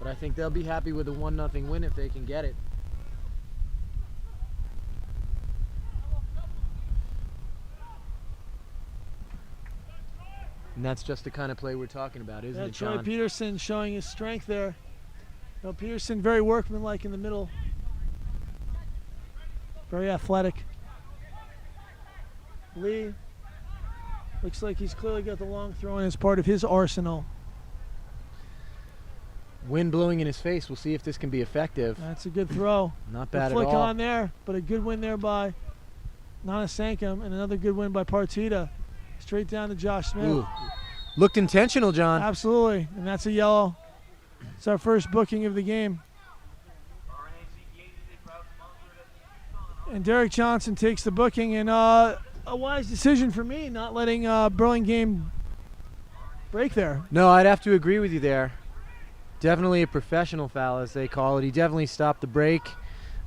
I think they'll be happy with a 1-0 win if they can get it. And that's just the kind of play we're talking about, isn't it, John? Troy Peterson showing his strength there. You know, Peterson very workmanlike in the middle. Very athletic. Lee looks like he's clearly got the long throw in as part of his arsenal. Wind blowing in his face. We'll see if this can be effective. That's a good throw. Not bad at all. Flick on there, but a good win there by Nana Sankum, and another good win by Partita. Straight down to Josh Smith. Ooh. Looked intentional, John. Absolutely, and that's a yellow. It's our first booking of the game. And Derek Johnson takes the booking, and a wise decision for me, not letting Burlingame break there. No, I'd have to agree with you there. Definitely a professional foul, as they call it. He definitely stopped the break,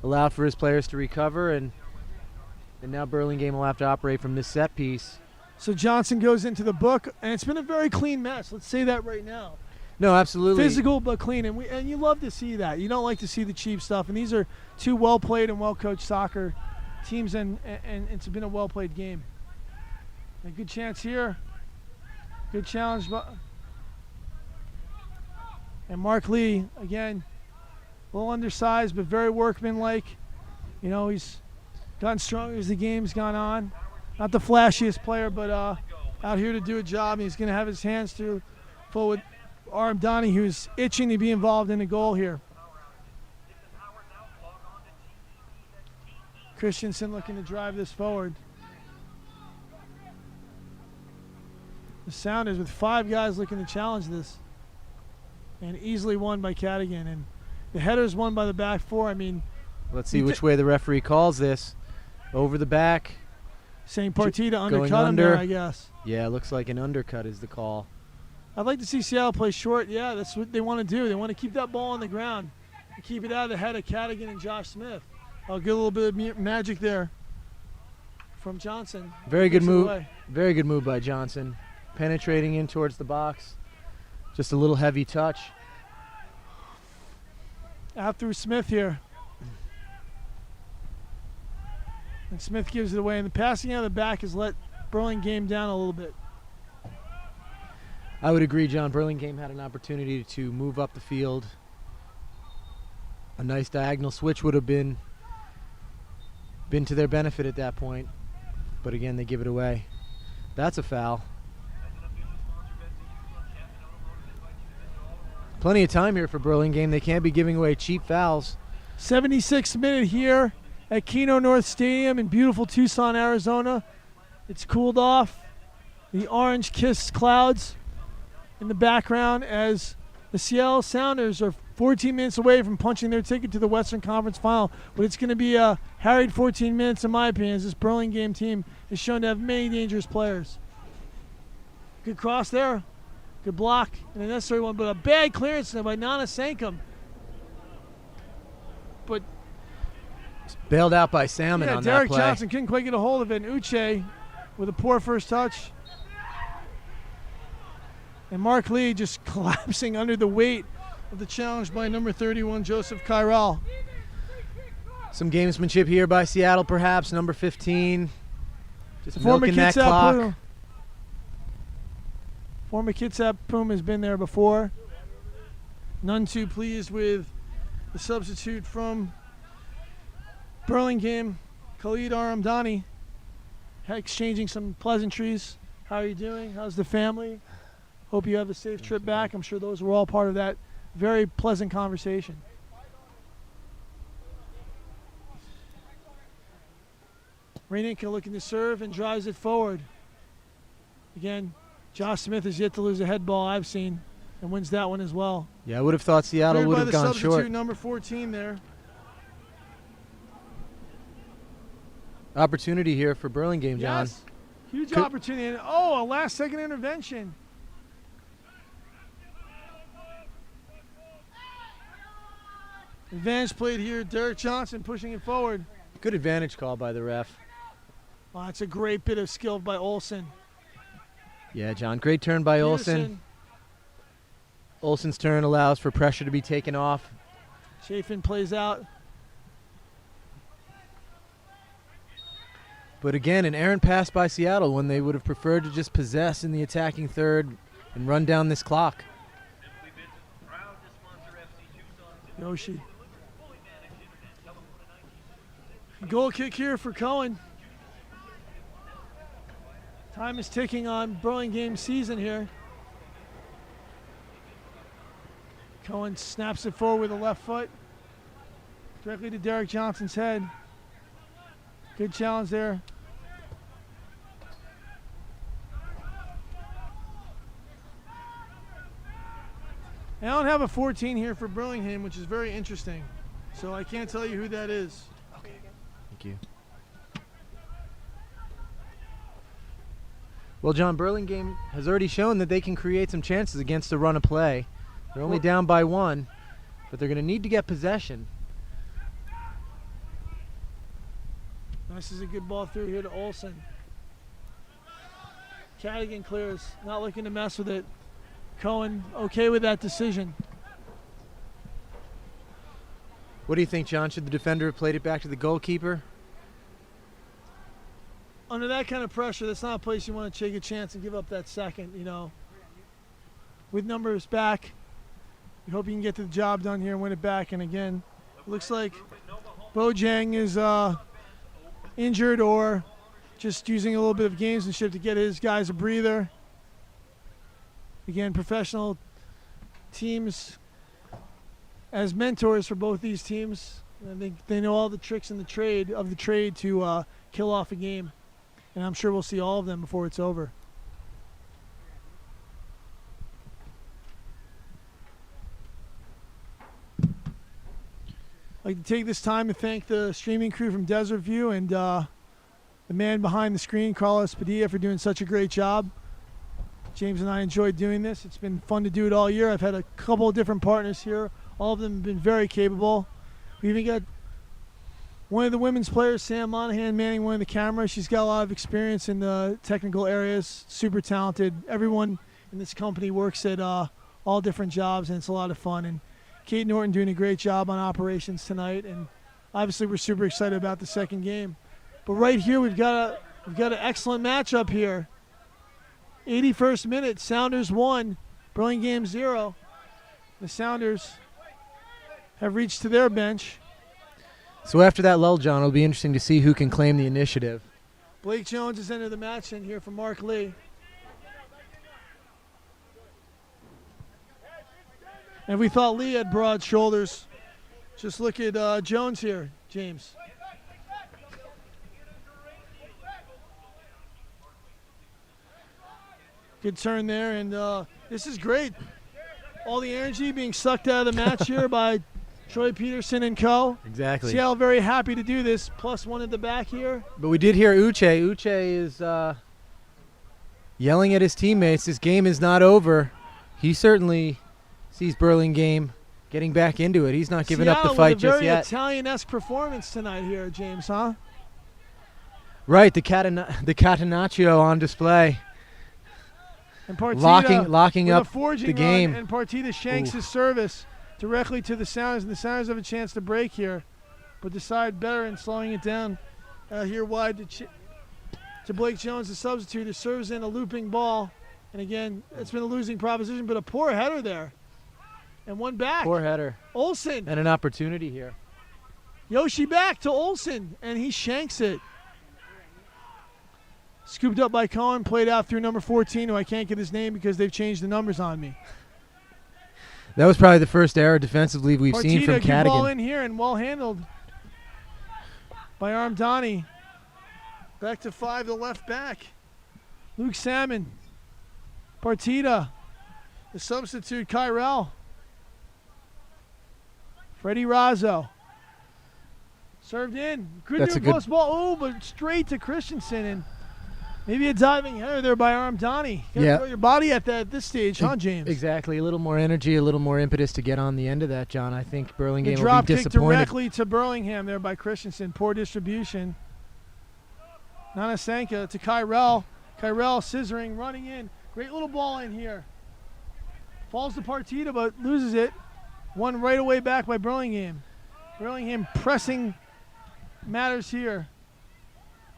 allowed for his players to recover, and now Burlingame will have to operate from this set piece. So Johnson goes into the book, and it's been a very clean mess. Let's say that right now. No, absolutely. Physical but clean, and you love to see that. You don't like to see the cheap stuff, and these are two well-played and well-coached soccer teams, and it's been a well-played game. A good chance here. Good challenge. And Mark Lee, again, a little undersized, but very workmanlike. You know, he's gotten stronger as the game's gone on. Not the flashiest player, but out here to do a job. He's going to have his hands full with Aram Donnie, who's itching to be involved in the goal here. Christensen looking to drive this forward. The Sounders with 5 guys looking to challenge this. And easily won by Cadigan. And the header's won by the back 4. I mean, let's see which way the referee calls this. Over the back. Saying Partita undercut him there, I guess. Yeah, looks like an undercut is the call. I'd like to see Seattle play short. Yeah, that's what they want to do. They want to keep that ball on the ground and keep it out of the head of Cadigan and Josh Smith. I'll get a little bit of magic there from Johnson. Very good move. Very good move by Johnson. Penetrating in towards the box. Just a little heavy touch. Out through Smith here. And Smith gives it away. And the passing out of the back has let Burlingame down a little bit. I would agree, John. Burlingame had an opportunity to move up the field. A nice diagonal switch would have been to their benefit at that point. But again, they give it away. That's a foul. Plenty of time here for Burlingame. They can't be giving away cheap fouls. 76th minute here at Kino North Stadium in beautiful Tucson, Arizona. It's cooled off. The orange-kissed clouds in the background as the Seattle Sounders are 14 minutes away from punching their ticket to the Western Conference Final. But it's going to be a harried 14 minutes, in my opinion, as this Burlingame team is shown to have many dangerous players. Good cross there. Good block and a necessary one, but a bad clearance by Nana Sankum. But bailed out by Salmon on Derek that play. Johnson couldn't quite get a hold of it. And Uche with a poor first touch. And Mark Lee just collapsing under the weight of the challenge by number 31, Joseph Kairal. Some gamesmanship here by Seattle, perhaps. Number 15. Just milking that clock. Former Kitsap Puma has been there before. None too pleased with the substitute from Burlingame, Khalid Aramdani, exchanging some pleasantries. How are you doing? How's the family? Hope you have a safe trip back. I'm sure those were all part of that very pleasant conversation. Raininka looking to serve and drives it forward. Again, Josh Smith has yet to lose a head ball I've seen and wins that one as well. Yeah, I would have thought Seattle would have gone short. Number 14 there. Opportunity here for Burlingame, John. Yes. Huge opportunity. And, a last-second intervention. Advantage played here. Derek Johnson pushing it forward. Good advantage call by the ref. Oh, that's a great bit of skill by Olsen. Yeah, John, great turn by Olsen. Olsen's turn allows for pressure to be taken off. Chafin plays out. But again, an errant pass by Seattle when they would have preferred to just possess in the attacking third and run down this clock. Yoshi. Goal kick here for Cohen. Time is ticking on Burlingame's season here. Cohen snaps it forward with the left foot. Directly to Derek Johnson's head. Good challenge there. I don't have a 14 here for Burlingame, which is very interesting. So I can't tell you who that is. Okay. Thank you. Well, John, Burlingame has already shown that they can create some chances against a run of play. They're only down by 1, but they're going to need to get possession. This is a good ball through here to Olsen. Cadigan clears, not looking to mess with it. Cohen okay with that decision. What do you think, John? Should the defender have played it back to the goalkeeper? Under that kind of pressure, that's not a place you want to take a chance and give up that second, you know. With numbers back, you hope you can get the job done here and win it back. And again, it looks like Bojang is injured or just using a little bit of gamesmanship to get his guys a breather. Again, professional teams as mentors for both these teams. I think they know all the tricks in the trade to kill off a game. And I'm sure we'll see all of them before it's over. I'd like to take this time to thank the streaming crew from Desert View and the man behind the screen, Carlos Padilla, for doing such a great job. James and I enjoyed doing this. It's been fun to do it all year. I've had a couple of different partners here. All of them have been very capable. We even got one of the women's players, Sam Monahan, manning one of the cameras. She's got a lot of experience in the technical areas, super talented. Everyone in this company works at all different jobs, and it's a lot of fun. And Kate Norton doing a great job on operations tonight. And obviously we're super excited about the second game. But right here we've got an excellent matchup here. 81st minute, Sounders 1, Burlingame 0. The Sounders have reached to their bench. So after that lull, John, it'll be interesting to see who can claim the initiative. Blake Jones has entered the match in here for Mark Lee. And we thought Lee had broad shoulders. Just look at Jones here, James. Good turn there, and this is great. All the energy being sucked out of the match here by Troy Peterson and co. Exactly. Seattle very happy to do this. +1 at the back here. But we did hear Uche. Uche is yelling at his teammates. This game is not over. He certainly sees Burlingame getting back into it. He's not giving up the fight just yet. Seattle with a very Italian-esque performance tonight here, James, huh? Right, the Catenaccio on display. And Partita locking up the game. And Partita shanks his service directly to the Sounders, and the Sounders have a chance to break here, but decide better in slowing it down. Here wide to Blake Jones, the substitute, who serves in a looping ball. And again, it's been a losing proposition, but a poor header there. And one back. Poor header. Olsen. And an opportunity here. Yoshi back to Olsen, and he shanks it. Scooped up by Cohen, played out through number 14, who I can't get his name because they've changed the numbers on me. That was probably the first error defensively we've seen from Partita, good ball Cadigan. in here and well handled by Armdani. Back to 5, the left back. Luke Salmon. Partita. The substitute, Kyrell. Freddie Razzo. Served in. Good That's new a good post ball. Oh, but straight to Christensen. And maybe a diving header there by Armdani. Got to throw your body at that at this stage, huh, James? Exactly. A little more energy, a little more impetus to get on the end of that, John. I think Burlingame Drop will be kick disappointed. directly to Burlingham there by Christensen. Poor distribution. Nanasenka to Kyrell. Kyrell scissoring, running in. Great little ball in here. Falls to Partita, but loses it. One right away back by Burlingame. Burlingame pressing matters here.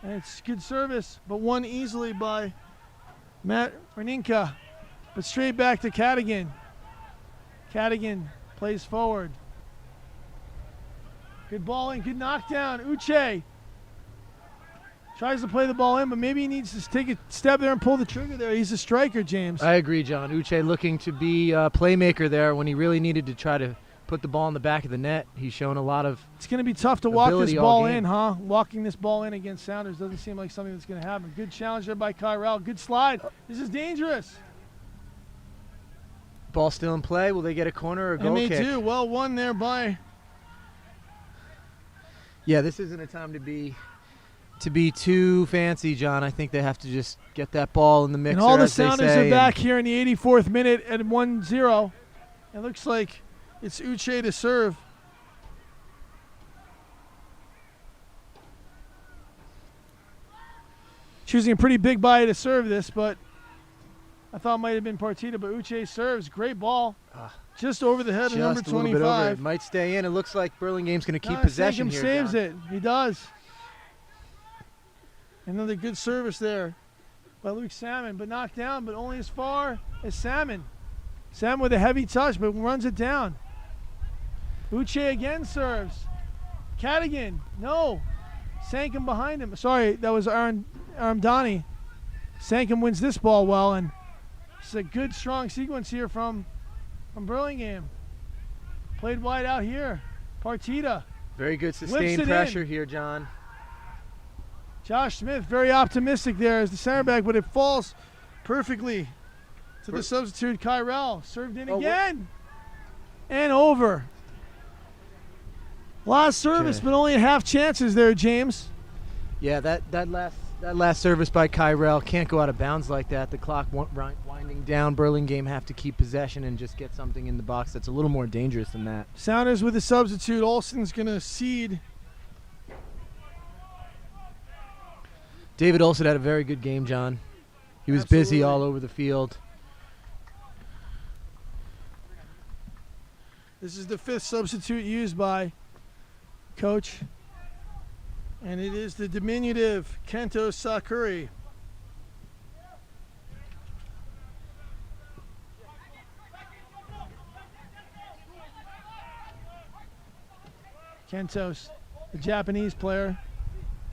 And it's good service, but won easily by Matt Berninka. But straight back to Cadigan. Cadigan plays forward. Good ball in, good knockdown. Uche tries to play the ball in, but maybe he needs to take a step there and pull the trigger there. He's a striker, James. I agree, John. Uche looking to be a playmaker there when he really needed to try to put the ball in the back of the net. He's shown a lot of It's going to be tough to walk this ball game. in, huh? Walking this ball in against Sounders doesn't seem like something that's going to happen. Good challenge there by Kyrell. Good slide. This is dangerous. Ball still in play. Will they get a corner or a goal And they kick? do. Well won there by... Yeah, this isn't a time to be too fancy, John. I think they have to just get that ball in the mixer. And all the as they Sounders say, are back here in the 84th minute at 1-0. It looks like it's Uche to serve. Choosing a pretty big body to serve this, but I thought it might have been Partita, but Uche serves. Great ball. Just over the head of number just a little bit over. 25. It might stay in. It looks like Burlingame's going to keep possession Sankum here, saves John. it. He does. Another good service there by Luke Salmon, but knocked down, but only as far as Salmon. Salmon with a heavy touch, but runs it down. Uche again serves. Cadigan, no. Sankum behind him. Sorry, that was Armdani. Sankum wins this ball well, and it's a good, strong sequence here from Burlingame. Played wide out here. Partita. Very good Whips sustained it pressure in. here, John. Josh Smith very optimistic there as the center back, but it falls perfectly to the substitute Kyrell. Served in again. And over. Last service, Okay. but only at half chances there, James. Yeah, that last service by Kyrell can't go out of bounds like that. The clock winding down. Burlingame have to keep possession and just get something in the box that's a little more dangerous than that. Sounders with a substitute. Olsen's going to cede. David Olsen had a very good game, John. He was Absolutely. busy all over the field. This is the 5th substitute used by Coach. And it is the diminutive Kento Sakuri. Kentos, the Japanese player,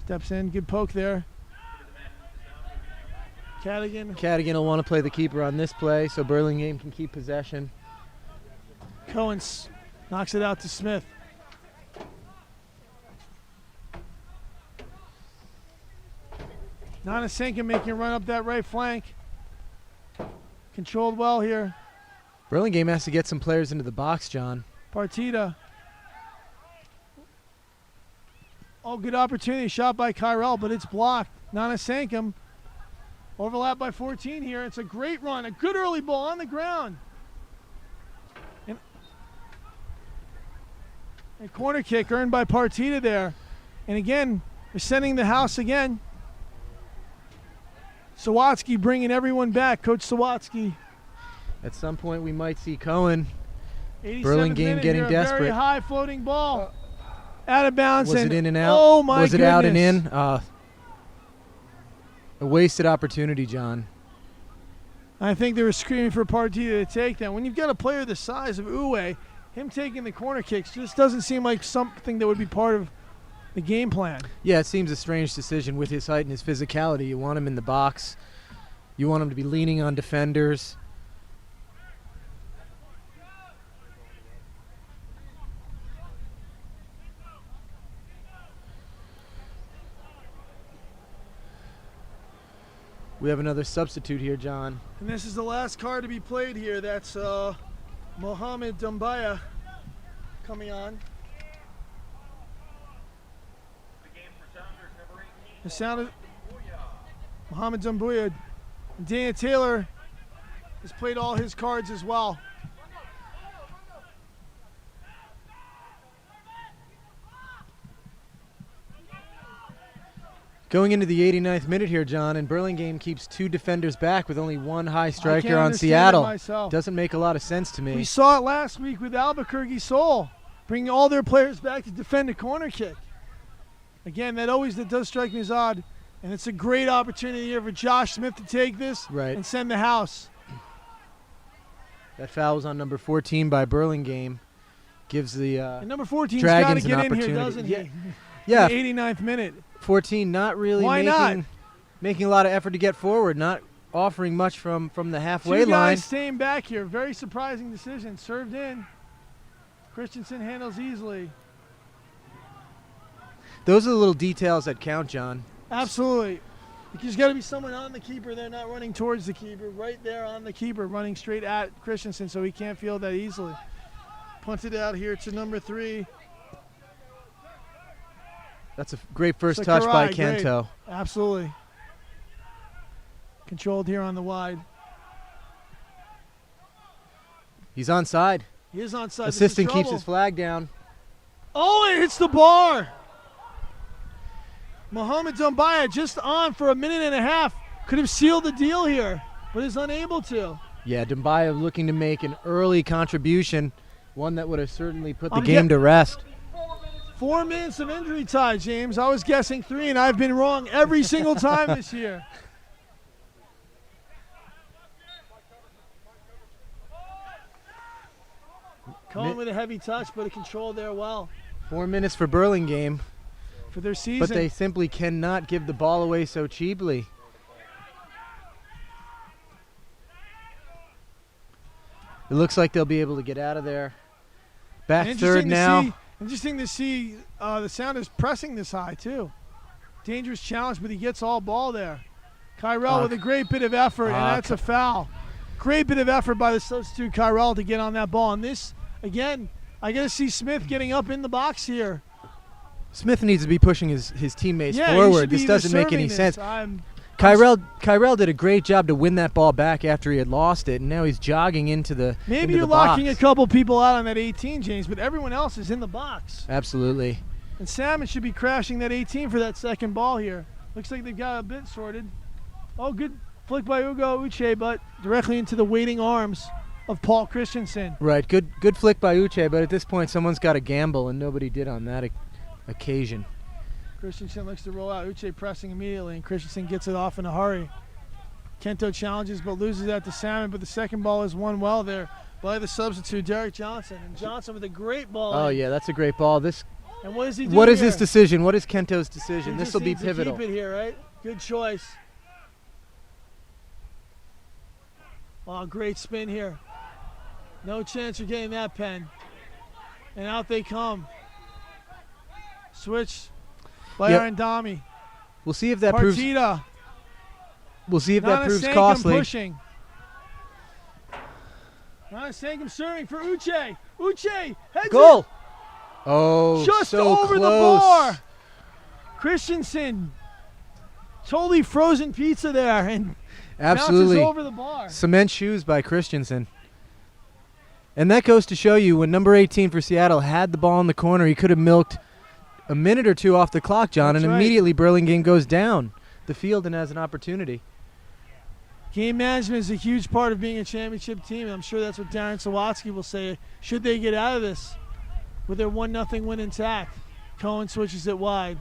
steps in. Good poke there. Cadigan will want to play the keeper on this play so Burlingame can keep possession. Cohen knocks it out to Smith. Nanasenka making a run up that right flank. Controlled well here. Burlingame has to get some players into the box, John. Partita. Oh, good opportunity. Shot by Kyrell, but it's blocked. Nanasenka. Overlap by 14 here. It's a great run. A good early ball on the ground. And a corner kick earned by Partita there. And again, they're sending the house again. Sawatsky bringing everyone back. Coach Sawatsky. At some point, we might see Cohen. 87th Burlingame minute getting here, desperate. Very high floating ball. Out of bounds. Was it in and out? Oh my Was it goodness. out and in? A wasted opportunity, John. I think they were screaming for Partita to take that. When you've got a player the size of Uwe, him taking the corner kicks just doesn't seem like something that would be part of the game plan. Yeah, it seems a strange decision with his height and his physicality. You want him in the box. You want him to be leaning on defenders. We have another substitute here, John. And this is the last card to be played here. That's Mohamed Dumbaya coming on. The sound of Mohamed Dumbuya. Dana Taylor has played all his cards as well. Going into the 89th minute here, John, and Burlingame keeps 2 defenders back with only 1 high striker on Seattle. Doesn't make a lot of sense to me. We saw it last week with Albuquerque Sol, bringing all their players back to defend a corner kick. Again, that does strike me as odd, and it's a great opportunity here for Josh Smith to take this and send the house. That foul was on number 14 by Burlingame. Gives the and number 14's Dragons got to an get in opportunity. here, doesn't he? Yeah. In the 89th minute. 14 not really making a lot of effort to get forward, not offering much from the halfway Two line. guys staying back here. Very surprising decision. Served in. Christensen handles easily. Those are the little details that count, John. Absolutely. There's got to be someone on the keeper. They're not running towards the keeper. Right there on the keeper, running straight at Christensen, so he can't field that easily. Punted out here to number 3. That's a great first touch by Kento. Great. Absolutely. Controlled here on the wide. He's onside. He is onside. Assistant keeps his flag down. Oh, it hits the bar. Mohamed Dumbaya just on for a minute and a half. Could have sealed the deal here, but is unable to. Yeah, Dumbaya looking to make an early contribution, one that would have certainly put the game to rest. 4 minutes of injury time, James. I was guessing 3, and I've been wrong every single time this year. Cohen with a heavy touch, but a control there well. 4 minutes for Burlingame. For their season. But they simply cannot give the ball away so cheaply. It looks like they'll be able to get out of there. Back third now. Interesting to see the Sounders pressing this high, too. Dangerous challenge, but he gets all ball there. Kyrell with a great bit of effort, and that's a foul. Great bit of effort by the substitute Kyrell to get on that ball. And this, again, I got to see Smith getting up in the box here. Smith needs to be pushing his teammates forward. This doesn't make any sense. Kyrell did a great job to win that ball back after he had lost it, and now he's jogging into the Maybe you're locking a couple people out on that 18, James, but everyone else is in the box. Absolutely. And Salmon should be crashing that 18 for that second ball here. Looks like they've got a bit sorted. Oh, good flick by Ugo Uche, but directly into the waiting arms of Paul Christensen. Right, good flick by Uche, but at this point someone's got to gamble, and nobody did on that occasion. Christensen looks to roll out. Uche pressing immediately, and Christensen gets it off in a hurry. Kento challenges but loses that to Salmon, but the second ball is won well there by the substitute, Derek Johnson. And Johnson with a great ball. Oh, yeah, that's a great ball. And what is he doing What is here? his decision? What is Kento's decision? This will be pivotal. Keep it here, right? Good choice. Oh, great spin here. No chance you're getting that pen. And out they come. Switch by Arendami. We'll see if that Partita. We'll see if that proves costly. Pushing. Sankum serving for Uche. Uche heads goal. It. Oh, just so over close. The bar. Christensen. Totally frozen pizza there and absolutely bounces over the bar. Cement shoes by Christensen. And that goes to show you when number 18 for Seattle had the ball in the corner, he could have milked a minute or two off the clock, John, and immediately Burlingame goes down the field and has an opportunity. Game management is a huge part of being a championship team, and I'm sure that's what Darren Sawatsky will say. Should they get out of this with their 1-0 win intact? Cohen switches it wide.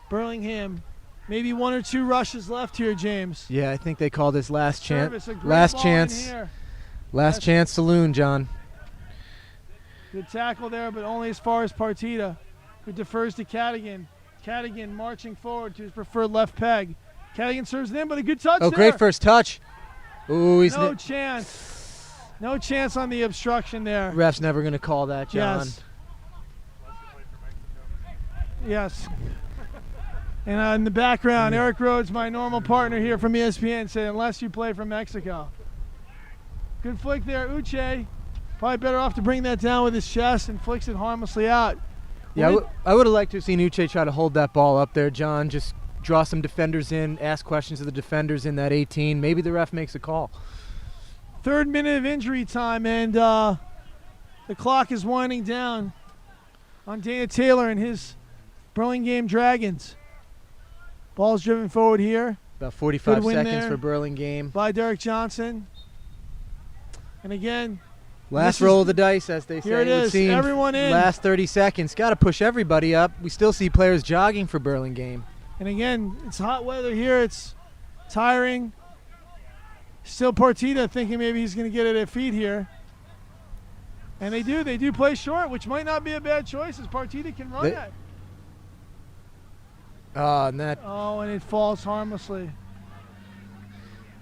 Burlingame, maybe 1 or 2 rushes left here, James. Yeah, I think they call this last chance. Last chance. Last chance saloon, John. Good tackle there, but only as far as Partita, who defers to Cadigan. Cadigan marching forward to his preferred left peg. Cadigan serves it in, but a good touch there. Great first touch. Ooh, he's no chance. No chance on the obstruction there. Ref's never going to call that, John. Yes. And in the background, Eric Rhodes, my normal partner here from ESPN, said, unless you play from Mexico. Good flick there, Uche. Probably better off to bring that down with his chest and flicks it harmlessly out. Yeah, I would have liked to have seen Uche try to hold that ball up there, John. Just draw some defenders in, ask questions of the defenders in that 18. Maybe the ref makes a call. 3rd minute of injury time, and the clock is winding down on Dana Taylor and his Burlingame Dragons. Ball's driven forward here. About 45 Good win seconds there for Burlingame. by Derek Johnson. And again, Last roll of the dice, as they say. Here it would is. seem. Everyone in. Last 30 seconds. Got to push everybody up. We still see players jogging for Burlingame. And again, it's hot weather here. It's tiring. Still Partita thinking maybe he's going to get it at feet here. And they do. They do play short, which might not be a bad choice as Partita can run that. And it falls harmlessly.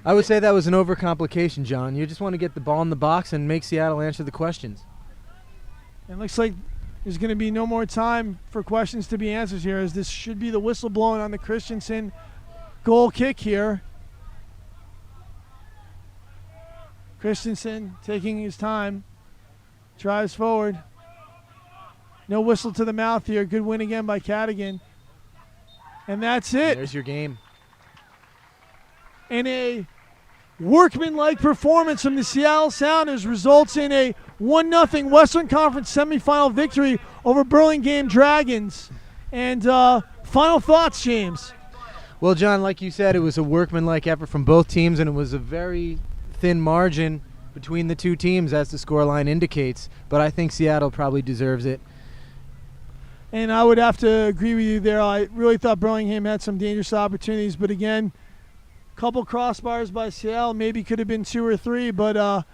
I would say that was an overcomplication, John. You just want to get the ball in the box and make Seattle answer the questions. It looks like there's going to be no more time for questions to be answered here, as this should be the whistle blowing on the Christensen goal kick here. Christensen taking his time, drives forward. No whistle to the mouth here. Good win again by Cadigan. And that's it. There's your game. And a workmanlike performance from the Seattle Sounders results in a 1-0 Western Conference semifinal victory over Burlingame Dragons. And final thoughts, James? Well, John, like you said, it was a workmanlike effort from both teams, and it was a very thin margin between the two teams, as the scoreline indicates. But I think Seattle probably deserves it. And I would have to agree with you there. I really thought Burlingame had some dangerous opportunities, but again, couple crossbars by Seattle, maybe could have been 2 or 3, but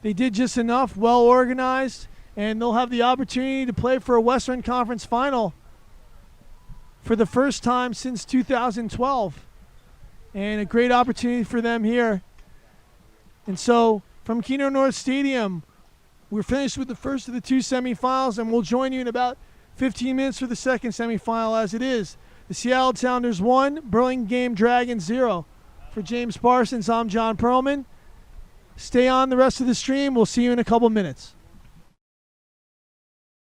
they did just enough, well organized, and they'll have the opportunity to play for a Western Conference final for the first time since 2012. And a great opportunity for them here. And so from Kino North Stadium, we're finished with the first of the 2 semifinals, and we'll join you in about 15 minutes for the second semifinal as it is. The Seattle Sounders 1, Burlingame Dragons 0. For James Parsons, I'm John Perlman. Stay on the rest of the stream. We'll see you in a couple minutes.